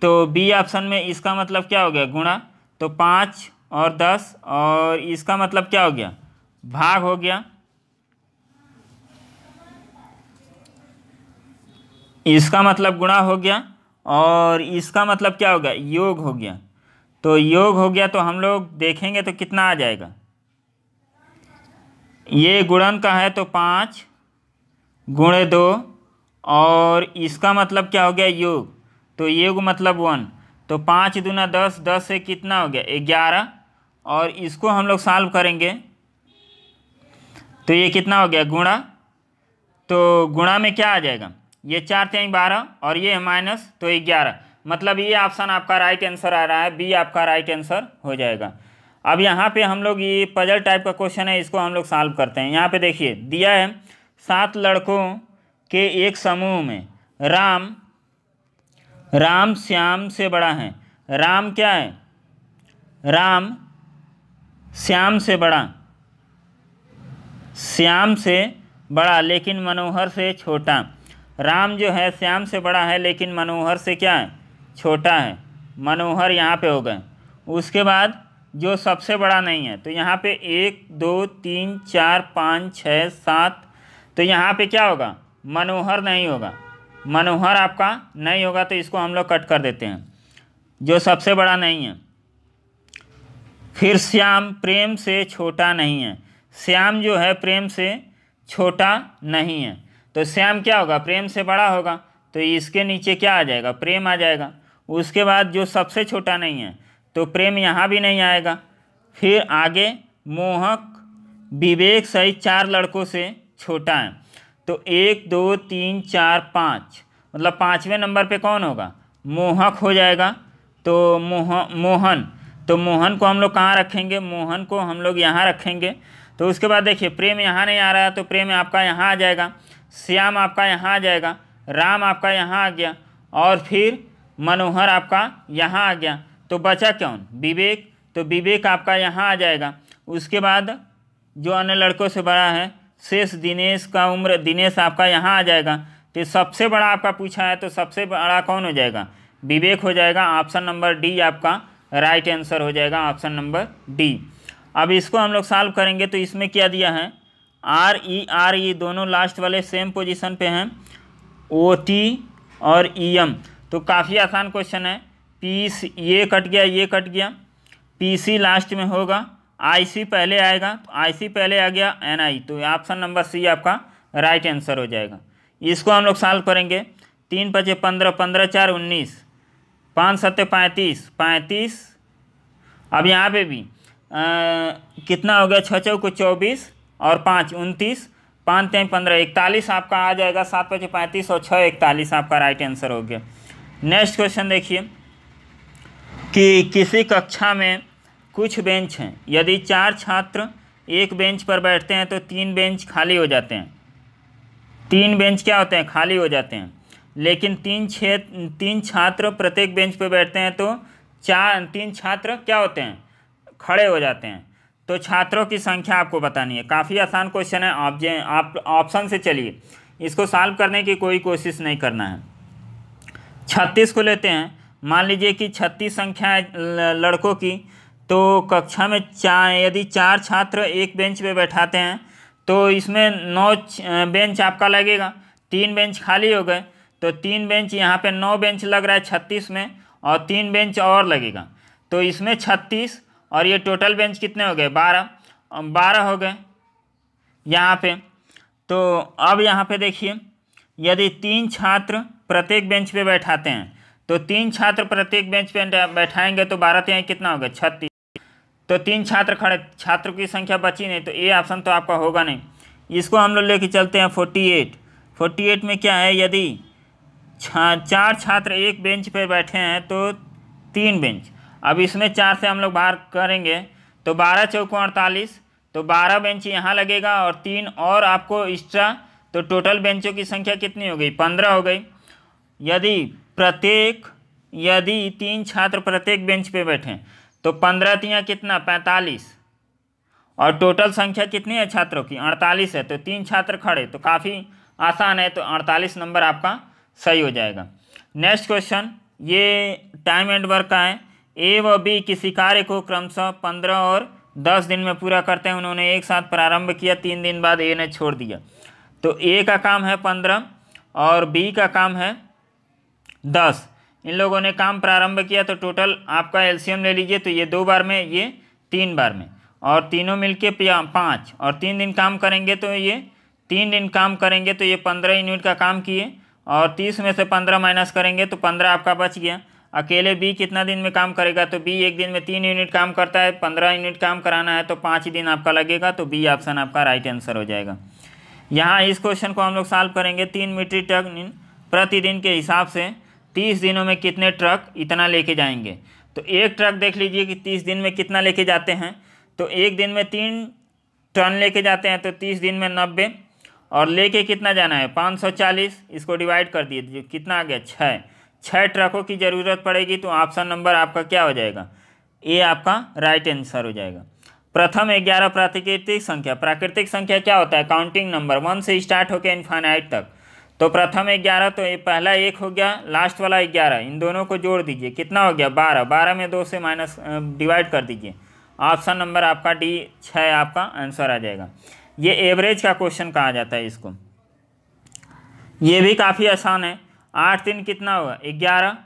तो बी ऑप्शन में इसका मतलब क्या हो गया? गुणा, तो 5 और 10 और इसका मतलब क्या हो गया? भाग हो गया। इसका मतलब गुणा हो गया और इसका मतलब क्या हो गया? योग हो गया। तो योग हो गया तो हम लोग देखेंगे तो कितना आ जाएगा? ये गुणन का है तो 5 × 2 और इसका मतलब क्या हो गया? योग, तो योग मतलब 1। तो 5 दूना 10, 10 से कितना हो गया? 11। और इसको हम लोग सॉल्व करेंगे तो ये कितना हो गया? गुणा, तो गुणा में क्या आ जाएगा? ये 4 × 3 = 12 और ये माइनस, तो 11। मतलब ये ऑप्शन आपका राइट आंसर आ रहा है, बी आपका राइट आंसर हो जाएगा। अब यहाँ पे हम लोग, ये पजल टाइप का क्वेश्चन है, इसको हम लोग सॉल्व करते हैं। यहाँ पे देखिए दिया है 7 लड़कों के एक समूह में राम श्याम से बड़ा है। राम क्या है? राम श्याम से बड़ा, श्याम से बड़ा लेकिन मनोहर से छोटा। राम जो है श्याम से बड़ा है लेकिन मनोहर से क्या है? छोटा है। मनोहर यहाँ पे हो गए। उसके बाद जो सबसे बड़ा नहीं है, तो यहाँ पे 1 2 3 4 5 6 7, तो यहाँ पे क्या होगा? मनोहर नहीं होगा। मनोहर आपका नहीं होगा, तो इसको हम लोग कट कर देते हैं, जो सबसे बड़ा नहीं है। फिर श्याम प्रेम से छोटा नहीं है। श्याम जो है प्रेम से छोटा नहीं है, तो श्याम क्या होगा? प्रेम से बड़ा होगा, तो इसके नीचे क्या आ जाएगा? प्रेम आ जाएगा। उसके बाद जो सबसे छोटा नहीं है, तो प्रेम यहाँ भी नहीं आएगा। फिर आगे मोहक विवेक सहित 4 लड़कों से छोटा है। तो 1 2 3 4 5, मतलब 5वें नंबर पे कौन होगा? मोहक हो जाएगा। तो मोहन, तो मोहन को हम लोग कहाँ रखेंगे? मोहन को हम लोग यहाँ रखेंगे। तो उसके बाद देखिए प्रेम यहाँ नहीं आ रहा है, तो प्रेम आपका यहाँ आ जाएगा। श्याम आपका यहाँ आ जाएगा। राम आपका यहाँ आ गया और फिर मनोहर आपका यहाँ आ गया। तो बचा कौन? विवेक, तो विवेक आपका यहाँ आ जाएगा। उसके बाद जो अन्य लड़कों से बड़ा है शेष दिनेश का उम्र, दिनेश आपका यहाँ आ जाएगा। तो सबसे बड़ा आपका पूछा है, तो सबसे बड़ा कौन हो जाएगा? विवेक हो जाएगा। ऑप्शन नंबर डी आपका राइट आंसर हो जाएगा, ऑप्शन नंबर डी। अब इसको हम लोग सॉल्व करेंगे। तो इसमें क्या दिया है? आर ई दोनों लास्ट वाले सेम पोजीशन पे हैं, OT और EM। तो काफ़ी आसान क्वेश्चन है। ये कट गया, ये कट गया, PC लास्ट में होगा, IC पहले आएगा, तो IC पहले आ गया, NI, तो ऑप्शन नंबर सी आपका राइट आंसर हो जाएगा। इसको हम लोग सॉल्व करेंगे। 3 × 5 = 15, 15 × 4 = 19, 5 × 7 = 35, 35। अब यहाँ पे भी कितना हो गया? 6 × 4 = 24 और 5 = 29, 5 × 3 = 15, 41 आपका आ जाएगा। 7 × 5 = 35 और 6 × 41 आपका राइट आंसर हो गया। नेक्स्ट क्वेश्चन देखिए कि किसी कक्षा में कुछ बेंच हैं, यदि 4 छात्र एक बेंच पर बैठते हैं तो 3 बेंच खाली हो जाते हैं। 3 बेंच क्या होते हैं? खाली हो जाते हैं। लेकिन 3 छात्र प्रत्येक बेंच पर बैठते हैं तो 3 छात्र क्या होते हैं? खड़े हो जाते हैं। तो छात्रों की संख्या आपको बतानी है। काफ़ी आसान क्वेश्चन है। आप ऑप्शन से चलिए, इसको सॉल्व करने की कोई कोशिश नहीं करना है। 36 को लेते हैं। मान लीजिए कि 36 संख्या है लड़कों की, तो कक्षा में यदि 4 छात्र एक बेंच पे बैठाते हैं तो इसमें 9 बेंच आपका लगेगा। 3 बेंच खाली हो गए तो 3 बेंच, यहाँ पे 9 बेंच लग रहा है 36 में, और 3 बेंच और लगेगा। तो इसमें 36 और ये टोटल बेंच कितने हो गए? 12 हो गए यहाँ पे। तो अब यहाँ पे देखिए, यदि 3 छात्र प्रत्येक बेंच पे बैठाते हैं तो 3 छात्र प्रत्येक बेंच पे बैठाएंगे तो 12 3 कितना होगा? 36। तो 3 छात्र खड़े, छात्रों की संख्या बची नहीं, तो ए ऑप्शन तो आपका होगा नहीं। इसको हम लोग लेके चलते हैं 48 में क्या है? यदि 4 छात्र एक बेंच पे बैठे हैं तो 3 बेंच। अब इसमें 4 से हम लोग बाहर करेंगे तो 12 चौको 48, तो 12 बेंच यहाँ लगेगा और 3 और आपको एक्स्ट्रा, तो टोटल बेंचों की संख्या कितनी हो गई? 15 हो गई। यदि 3 छात्र प्रत्येक बेंच पे बैठें तो 15 3 कितना? 45। और टोटल संख्या कितनी है छात्रों की? 48 है। तो 3 छात्र खड़े, तो काफ़ी आसान है। तो 48 नंबर आपका सही हो जाएगा। नेक्स्ट क्वेश्चन, ये टाइम एंड वर्क का है। ए व बी किसी कार्य को क्रमशः 15 और 10 दिन में पूरा करते हैं। उन्होंने एक साथ प्रारंभ किया, 3 दिन बाद ए ने छोड़ दिया। तो ए का काम है 15 और बी का काम है 10। इन लोगों ने काम प्रारंभ किया, तो टोटल आपका एलसीएम ले लीजिए, तो ये 2 बार में, ये 3 बार में, और तीनों मिलके 5, और 3 दिन काम करेंगे तो ये 3 दिन काम करेंगे तो ये 15 यूनिट का काम किए, और 30 में से 15 माइनस करेंगे तो 15 आपका बच गया। अकेले बी कितना दिन में काम करेगा? तो बी एक दिन में 3 यूनिट काम करता है, 15 यूनिट काम कराना है तो 5 दिन आपका लगेगा। तो बी ऑप्शन आपका राइट आंसर हो जाएगा। यहाँ इस क्वेश्चन को हम लोग सॉल्व करेंगे। 3 मीट्रिक टन प्रतिदिन के हिसाब से 30 दिनों में कितने ट्रक इतना लेके जाएंगे? तो एक ट्रक देख लीजिए कि 30 दिन में कितना लेके जाते हैं। तो एक दिन में 3 टन लेके जाते हैं, तो 30 दिन में 90, और लेके कितना जाना है? 540। इसको डिवाइड कर दिए, कितना आ गया? 6 ट्रकों की ज़रूरत पड़ेगी। तो ऑप्शन नंबर आपका क्या हो जाएगा? ए आपका राइट आंसर हो जाएगा। प्रथम 11 प्राकृतिक संख्या। प्राकृतिक संख्या क्या होता है? काउंटिंग नंबर, 1 से स्टार्ट होकर इनफाइनाइट तक। तो प्रथम 11, तो ये पहला 1 हो गया, लास्ट वाला 11, इन दोनों को जोड़ दीजिए, कितना हो गया? 12। 12 में 2 से माइनस डिवाइड कर दीजिए। ऑप्शन नंबर आपका डी 6 आपका आंसर आ जाएगा। ये एवरेज का क्वेश्चन कहा जाता है इसको। ये भी काफ़ी आसान है। 8 3 कितना होगा? 11,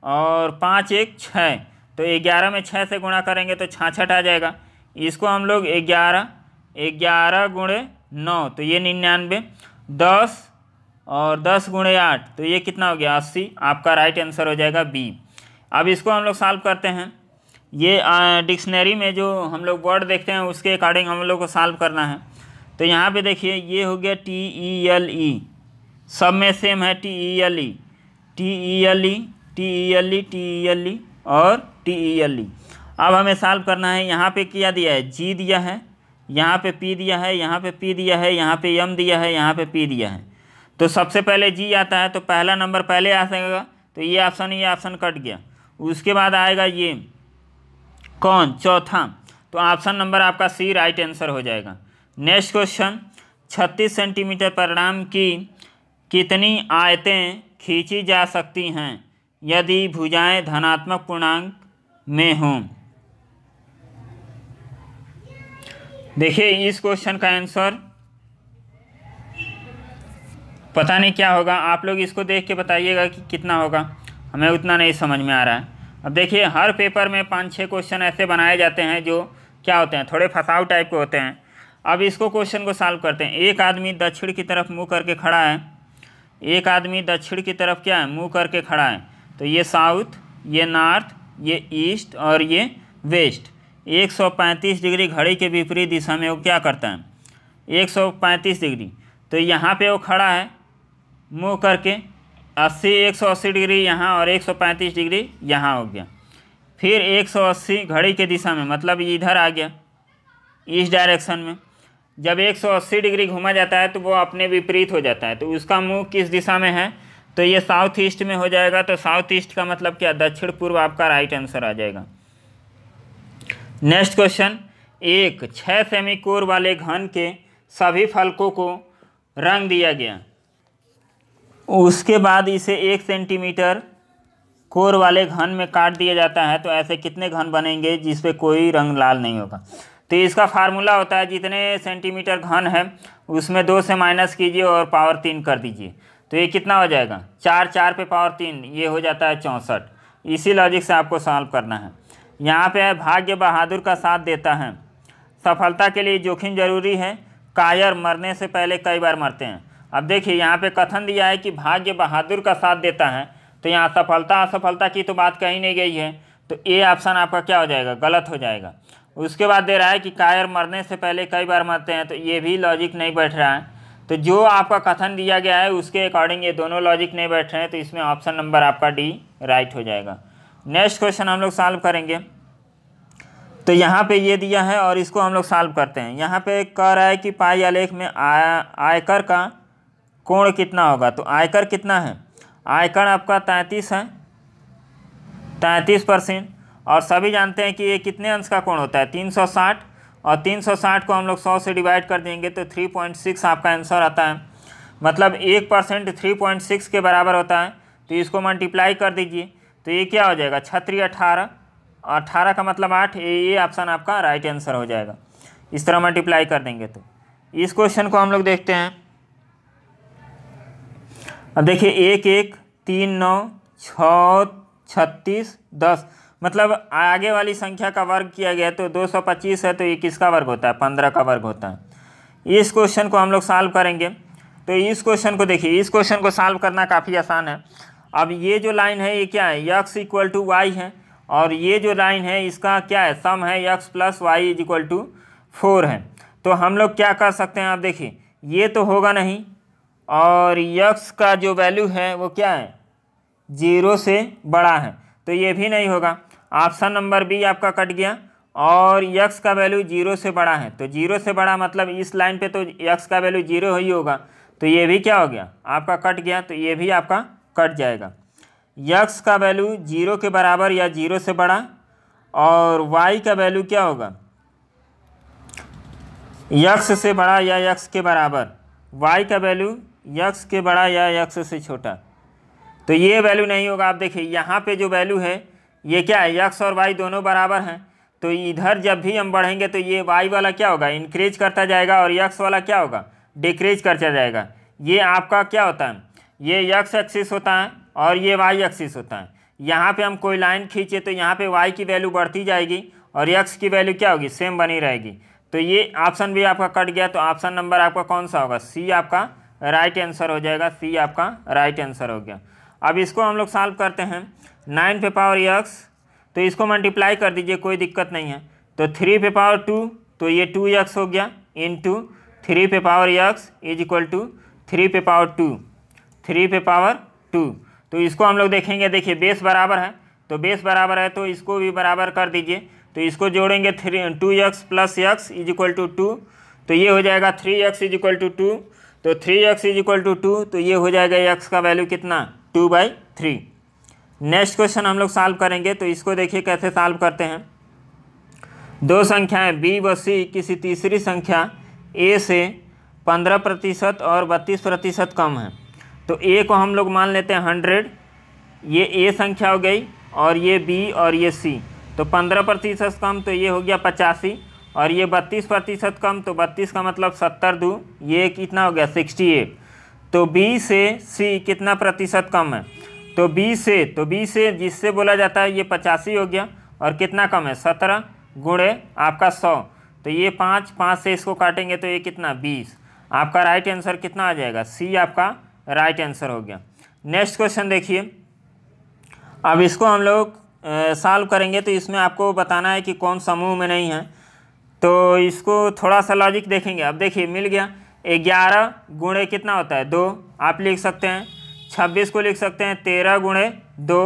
और 5 1 6, तो 11 में 6 से गुणा करेंगे तो 66 आ जाएगा। इसको हम लोग 11 गुणे 9, तो ये 99, 10 और 10 गुणे 8, तो ये कितना हो गया? 80। आपका राइट आंसर हो जाएगा बी। अब इसको हम लोग सॉल्व करते हैं। ये डिक्शनरी में जो हम लोग वर्ड देखते हैं उसके अकॉर्डिंग हम लोग को सॉल्व करना है। तो यहाँ पे देखिए, ये हो गया TELE, सब में सेम है TELE, TELE, TELE, TELE और TELE। अब हमें सॉल्व करना है। यहाँ पे क्या दिया है? G दिया है, यहाँ पे P दिया है, यहाँ पे P दिया है, यहाँ पे M दिया है, यहाँ पे P दिया है। तो सबसे पहले G आता है, तो पहला नंबर पहले आ सकेगा, तो ये ऑप्शन कट गया। उसके बाद आएगा ये कौन? चौथा। तो ऑप्शन नंबर आपका सी राइट आंसर हो जाएगा। नेक्स्ट क्वेश्चन, 36 सेंटीमीटर परिणाम की कितनी आयतें खींची जा सकती हैं यदि भुजाएं धनात्मक पूर्णांक में हों? देखिए, इस क्वेश्चन का आंसर पता नहीं क्या होगा। आप लोग इसको देख के बताइएगा कि कितना होगा, हमें उतना नहीं समझ में आ रहा है। अब देखिए, हर पेपर में 5-6 क्वेश्चन ऐसे बनाए जाते हैं जो क्या होते हैं? थोड़े फसाऊ टाइप के होते हैं। अब इसको क्वेश्चन को सॉल्व करते हैं। एक आदमी दक्षिण की तरफ मुँह करके खड़ा है, एक आदमी दक्षिण की तरफ क्या है? मुँह करके खड़ा है। तो ये साउथ, ये नॉर्थ, ये ईस्ट और ये वेस्ट। 135 डिग्री घड़ी के विपरीत दिशा में वो क्या करता है? 135 डिग्री। तो यहाँ पे वो खड़ा है मुँह करके, 180 डिग्री यहाँ और 135 डिग्री यहाँ हो गया। फिर 180 घड़ी के दिशा में, मतलब इधर आ गया इस डायरेक्शन में। जब 180 डिग्री घुमा जाता है तो वो अपने विपरीत हो जाता है, तो उसका मुंह किस दिशा में है, तो ये साउथ ईस्ट में हो जाएगा। तो साउथ ईस्ट का मतलब क्या, दक्षिण पूर्व आपका राइट आंसर आ जाएगा। नेक्स्ट क्वेश्चन, एक 6 सेमी कोर वाले घन के सभी फलकों को रंग दिया गया, उसके बाद इसे 1 सेंटीमीटर कोर वाले घन में काट दिया जाता है, तो ऐसे कितने घन बनेंगे जिसपे कोई रंग लाल नहीं होगा। तो इसका फार्मूला होता है जितने सेंटीमीटर घन है उसमें 2 से माइनस कीजिए और पावर 3 कर दीजिए, तो ये कितना हो जाएगा, 4 पे पावर 3, ये हो जाता है 64। इसी लॉजिक से आपको सॉल्व करना है। यहाँ पे है भाग्य बहादुर का साथ देता है, सफलता के लिए जोखिम जरूरी है, कायर मरने से पहले कई बार मरते हैं। अब देखिए यहाँ पे कथन दिया है कि भाग्य बहादुर का साथ देता है, तो यहाँ सफलता असफलता की तो बात कही नहीं गई है, तो ए ऑप्शन आपका क्या हो जाएगा, गलत हो जाएगा। उसके बाद दे रहा है कि कायर मरने से पहले कई बार मरते हैं, तो ये भी लॉजिक नहीं बैठ रहा है। तो जो आपका कथन दिया गया है उसके अकॉर्डिंग ये दोनों लॉजिक नहीं बैठ रहे हैं, तो इसमें ऑप्शन नंबर आपका डी राइट हो जाएगा। नेक्स्ट क्वेश्चन हम लोग सॉल्व करेंगे। तो यहाँ पे ये दिया है और इसको हम लोग सॉल्व करते हैं। यहाँ पे कह रहा है कि पाई आलेख में आयकर का कोण कितना होगा, तो आयकर कितना है, आयकर आपका 33 है, 33%। और सभी जानते हैं कि ये कितने अंश का कोण होता है, 360, और 360 को हम लोग 100 से डिवाइड कर देंगे तो 3.6 आपका आंसर आता है। मतलब 1% 3.6 के बराबर होता है, तो इसको मल्टीप्लाई कर दीजिए, तो ये क्या हो जाएगा, 6 18, 18 का मतलब 8, ये ऑप्शन आपका राइट आंसर हो जाएगा। इस तरह मल्टीप्लाई कर देंगे। तो इस क्वेश्चन को हम लोग देखते हैं। अब देखिए 1 1 3 9 6 36 10, मतलब आगे वाली संख्या का वर्ग किया गया तो 225 है, तो ये किसका वर्ग होता है, 15 का वर्ग होता है। इस क्वेश्चन को हम लोग सॉल्व करेंगे। तो इस क्वेश्चन को देखिए, इस क्वेश्चन को सॉल्व करना काफ़ी आसान है। अब ये जो लाइन है ये क्या है, x = y है, और ये जो लाइन है इसका क्या है, सम है x + y = 4 है। तो हम लोग क्या कर सकते हैं, आप देखिए ये तो होगा नहीं, और x का जो वैल्यू है वो क्या है, 0 से बड़ा है, तो ये भी नहीं होगा। ऑप्शन नंबर बी आपका कट गया, और x का वैल्यू 0 से बड़ा है, तो 0 से बड़ा मतलब इस लाइन पे तो x का वैल्यू 0 ही होगा, तो ये भी क्या हो गया, आपका कट गया, तो ये भी आपका कट जाएगा। x का वैल्यू 0 के बराबर या 0 से बड़ा, और y का वैल्यू क्या होगा, x से बड़ा या x के बराबर, y का वैल्यू x के बड़ा या x से छोटा, तो ये वैल्यू नहीं होगा। आप देखिए यहाँ पे जो वैल्यू है ये क्या है, x और y दोनों बराबर हैं, तो इधर जब भी हम बढ़ेंगे तो ये y वाला क्या होगा, इंक्रीज करता जाएगा, और x वाला क्या होगा, डिक्रीज करता जाएगा। ये आपका क्या होता है, ये x एक्सिस होता है और ये y एक्सिस होता है। यहाँ पे हम कोई लाइन खींचे तो यहाँ पे y की वैल्यू बढ़ती जाएगी और x की वैल्यू क्या होगी, सेम बनी रहेगी। तो ये ऑप्शन भी आपका कट गया, तो ऑप्शन नंबर आपका कौन सा होगा, सी आपका राइट आंसर हो जाएगा, सी आपका राइट आंसर हो गया। अब इसको हम लोग सॉल्व करते हैं। 9 पे पावर x, तो इसको मल्टीप्लाई कर दीजिए, कोई दिक्कत नहीं है। तो 3 पे पावर 2, तो ये 2x हो गया, इंटू 3 पे पावर x = 3 पे पावर 2, 3 पे पावर 2। तो इसको हम लोग देखेंगे, देखिए बेस बराबर है, तो बेस बराबर है तो इसको भी बराबर कर दीजिए, तो इसको जोड़ेंगे 2x + x = 2, तो ये हो जाएगा 3x = 2, तो 3x = 2, तो ये हो जाएगा x का वैल्यू कितना, 2/3। नेक्स्ट क्वेश्चन हम लोग सॉल्व करेंगे। तो इसको देखिए कैसे सॉल्व करते हैं। दो संख्याएं b व c किसी तीसरी संख्या a से 15% और 32% कम है, तो a को हम लोग मान लेते हैं 100, ये a संख्या हो गई, और ये b और ये c, तो 15% कम तो ये हो गया 85, और ये 32% कम तो 32 का मतलब 70 दूँ, ये कितना हो गया 68। तो b से c कितना प्रतिशत कम है, तो b से जिससे बोला जाता है ये 85 हो गया, और कितना कम है 17 गुणे आपका 100, तो ये 5 से इसको काटेंगे तो ये कितना 20। आपका राइट आंसर कितना आ जाएगा, सी आपका राइट आंसर हो गया। नेक्स्ट क्वेश्चन देखिए, अब इसको हम लोग सॉल्व करेंगे, तो इसमें आपको बताना है कि कौन समूह में नहीं है, तो इसको थोड़ा सा लॉजिक देखेंगे। अब देखिए मिल गया, 11 गुणे कितना होता है 2, आप लिख सकते हैं, 26 को लिख सकते हैं 13 गुणे 2,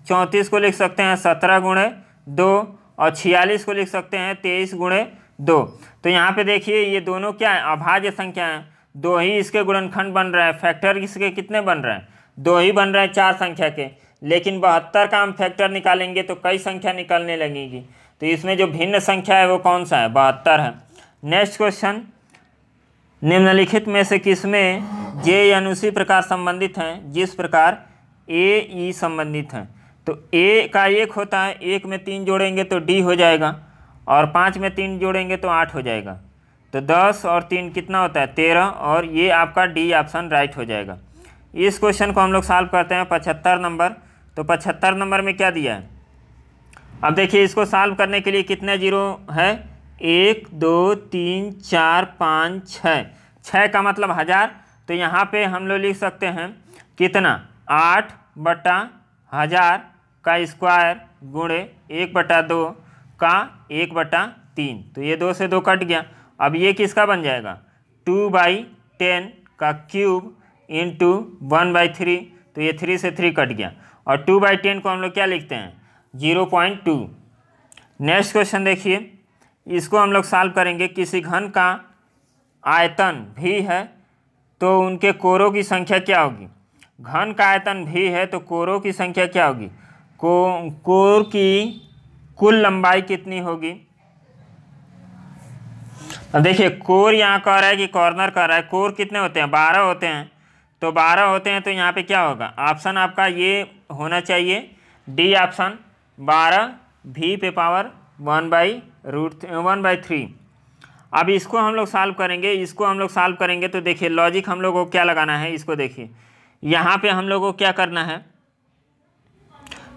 34 को लिख सकते हैं 17 गुणे 2 और 46 को लिख सकते हैं 23 गुणे 2। तो यहाँ पे देखिए ये दोनों क्या है, अभाज्य संख्या है, 2 ही इसके गुणनखंड बन रहा है। फैक्टर इसके कितने बन रहे हैं, 2 ही बन रहे हैं 4 संख्या के। लेकिन 72 का हम फैक्टर निकालेंगे तो कई संख्या निकलने लगेगी। तो इसमें जो भिन्न संख्या है वो कौन सा है, 72 है। नेक्स्ट क्वेश्चन, निम्नलिखित में से किसमें जे एन उसी प्रकार संबंधित हैं जिस प्रकार ए ई संबंधित हैं। तो ए का 1 होता है, 1 में 3 जोड़ेंगे तो डी हो जाएगा, और 5 में 3 जोड़ेंगे तो 8 हो जाएगा। तो 10 और 3 कितना होता है, 13, और ये आपका डी ऑप्शन राइट हो जाएगा। इस क्वेश्चन को हम लोग सॉल्व करते हैं 75 नंबर। तो 75 नंबर में क्या दिया है, अब देखिए इसको सॉल्व करने के लिए कितने जीरो है, 1 2 3 4 5 6, 6 का मतलब 1000। तो यहाँ पे हम लोग लिख सकते हैं कितना, 8/1000 का स्क्वायर गुणे 1/2 का 1/3। तो ये 2 से 2 कट गया। अब ये किसका बन जाएगा, 2/10 का क्यूब इंटू 1/3। तो ये 3 से 3 कट गया, और 2/10 को हम लोग क्या लिखते हैं, 0.2। नेक्स्ट क्वेश्चन देखिए, इसको हम लोग सॉल्व करेंगे। किसी घन का आयतन भी है तो उनके कोरों की संख्या क्या होगी। घन का आयतन भी है तो कोरों की संख्या क्या होगी, कोर की कुल लंबाई कितनी होगी। अब देखिए कोर यहाँ कह रहा है कि कॉर्नर कह रहा है, कोर कितने होते हैं, 12 होते हैं। तो 12 होते हैं तो यहाँ पे क्या होगा, ऑप्शन आपका ये होना चाहिए, डी ऑप्शन, 12 भी पे पावर 1/3। अब इसको हम लोग सॉल्व करेंगे, तो देखिए लॉजिक हम लोग को क्या लगाना है, इसको देखिए यहाँ पे हम लोग को क्या करना है,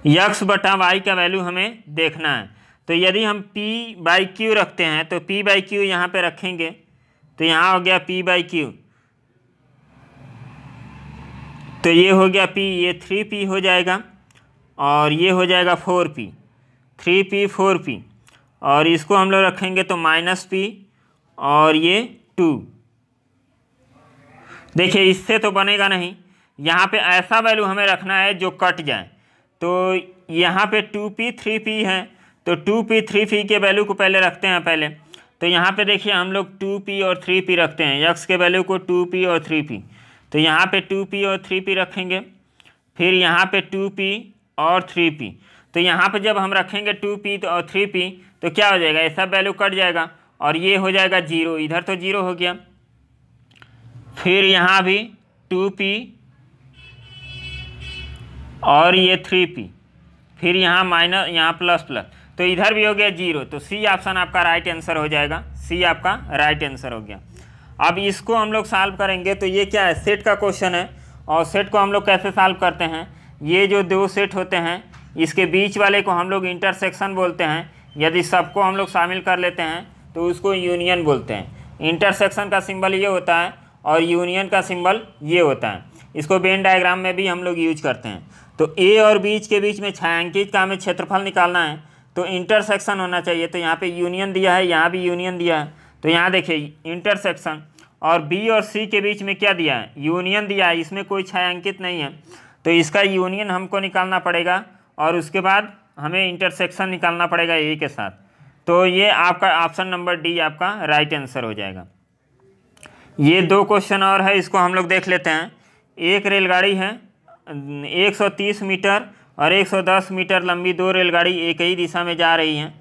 x/y का वैल्यू हमें देखना है। तो यदि हम p/q रखते हैं तो p/q यहाँ पे रखेंगे तो यहाँ हो गया p/q, तो ये हो गया p, ये 3p हो जाएगा, और ये हो जाएगा 4p, 3p 4p, और इसको हम लोग रखेंगे तो -p, और ये 2। देखिए इससे तो बनेगा नहीं, यहाँ पे ऐसा वैल्यू हमें रखना है जो कट जाए। तो यहाँ पे 2p 3p है, तो 2p 3p के वैल्यू को पहले रखते हैं पहले। तो यहाँ पे देखिए हम लोग 2p और 3p रखते हैं, x के वैल्यू को 2p और 3p। तो यहाँ पे 2p और 3p रखेंगे, फिर यहाँ पे 2p और 3p। तो यहाँ पे जब हम रखेंगे 2p और 3p तो क्या हो जाएगा, ये सब वैल्यू कट जाएगा, और ये हो जाएगा 0, इधर तो 0 हो गया। फिर यहाँ भी 2p और ये 3p, फिर यहाँ माइनस, यहाँ प्लस, तो इधर भी हो गया 0। तो सी ऑप्शन आपका राइट आंसर हो जाएगा, सी आपका राइट आंसर हो गया। अब इसको हम लोग सॉल्व करेंगे तो ये क्या है, सेट का क्वेश्चन है, और सेट को हम लोग कैसे सॉल्व करते हैं, ये जो 2 सेट होते हैं इसके बीच वाले को हम लोग इंटरसेक्शन बोलते हैं। यदि सबको हम लोग शामिल कर लेते हैं तो उसको यूनियन बोलते हैं। इंटरसेक्शन का सिंबल ये होता है और यूनियन का सिंबल ये होता है। इसको वेन डायग्राम में भी हम लोग यूज करते हैं। तो ए और बीच के बीच में छायांकित का हमें क्षेत्रफल निकालना है तो इंटरसेक्शन होना चाहिए। तो यहाँ पे यूनियन दिया है, यहाँ भी यूनियन दिया है। तो यहाँ देखिए इंटरसेक्शन, और बी और सी के बीच में क्या दिया है, यूनियन दिया है, इसमें कोई छायांकित नहीं है। तो इसका यूनियन हमको निकालना पड़ेगा, और उसके बाद हमें इंटरसेक्शन निकालना पड़ेगा ए के साथ। तो ये आपका ऑप्शन नंबर डी आपका राइट आंसर हो जाएगा। ये 2 क्वेश्चन और है, इसको हम लोग देख लेते हैं। एक रेलगाड़ी है 130 मीटर और 110 मीटर लंबी 2 रेलगाड़ी एक ही दिशा में जा रही हैं।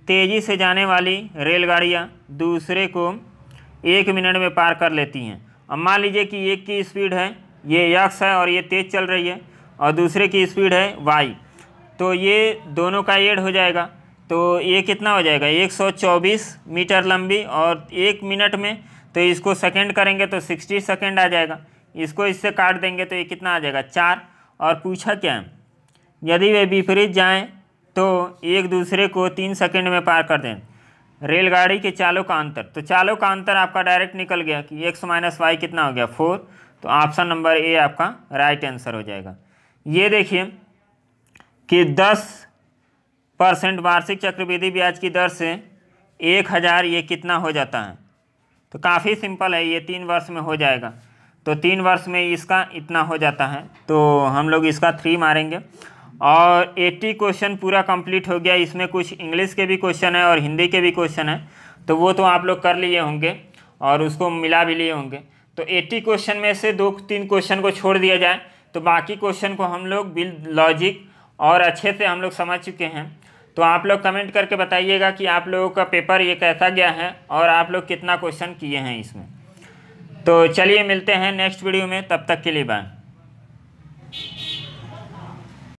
तेज़ी से जाने वाली रेलगाड़ियाँ दूसरे को 1 मिनट में पार कर लेती हैं। अब मान लीजिए कि एक की स्पीड है, ये x है और ये तेज़ चल रही है, और दूसरे की स्पीड है y। तो ये दोनों का ऐड हो जाएगा, तो ये कितना हो जाएगा, 124 मीटर लंबी और 1 मिनट में। तो इसको सेकंड करेंगे तो 60 सेकंड आ जाएगा। इसको इससे काट देंगे तो ये कितना आ जाएगा, 4। और पूछा क्या है, यदि वे विपरीत जाएं तो एक दूसरे को 3 सेकंड में पार कर दें। रेलगाड़ी के चालों का अंतर, तो चालों का अंतर आपका डायरेक्ट निकल गया कि x - y कितना हो गया, 4। तो ऑप्शन नंबर ए आपका राइट आंसर हो जाएगा। ये देखिए कि 10% वार्षिक चक्रवृद्धि ब्याज की दर से 1000 ये कितना हो जाता है। तो काफ़ी सिंपल है, ये 3 वर्ष में हो जाएगा। तो 3 वर्ष में इसका इतना हो जाता है, तो हम लोग इसका 3 मारेंगे। और 80 क्वेश्चन पूरा कंप्लीट हो गया। इसमें कुछ इंग्लिश के भी क्वेश्चन है और हिंदी के भी क्वेश्चन है, तो वो तो आप लोग कर लिए होंगे और उसको मिला भी लिए होंगे। तो 80 क्वेश्चन में से 2-3 क्वेश्चन को छोड़ दिया जाए तो बाकी क्वेश्चन को हम लोग बिल लॉजिक और अच्छे से हम लोग समझ चुके हैं। तो आप लोग कमेंट करके बताइएगा कि आप लोगों का पेपर ये कैसा गया है और आप लोग कितना क्वेश्चन किए हैं इसमें। तो चलिए मिलते हैं नेक्स्ट वीडियो में, तब तक के लिए बाय।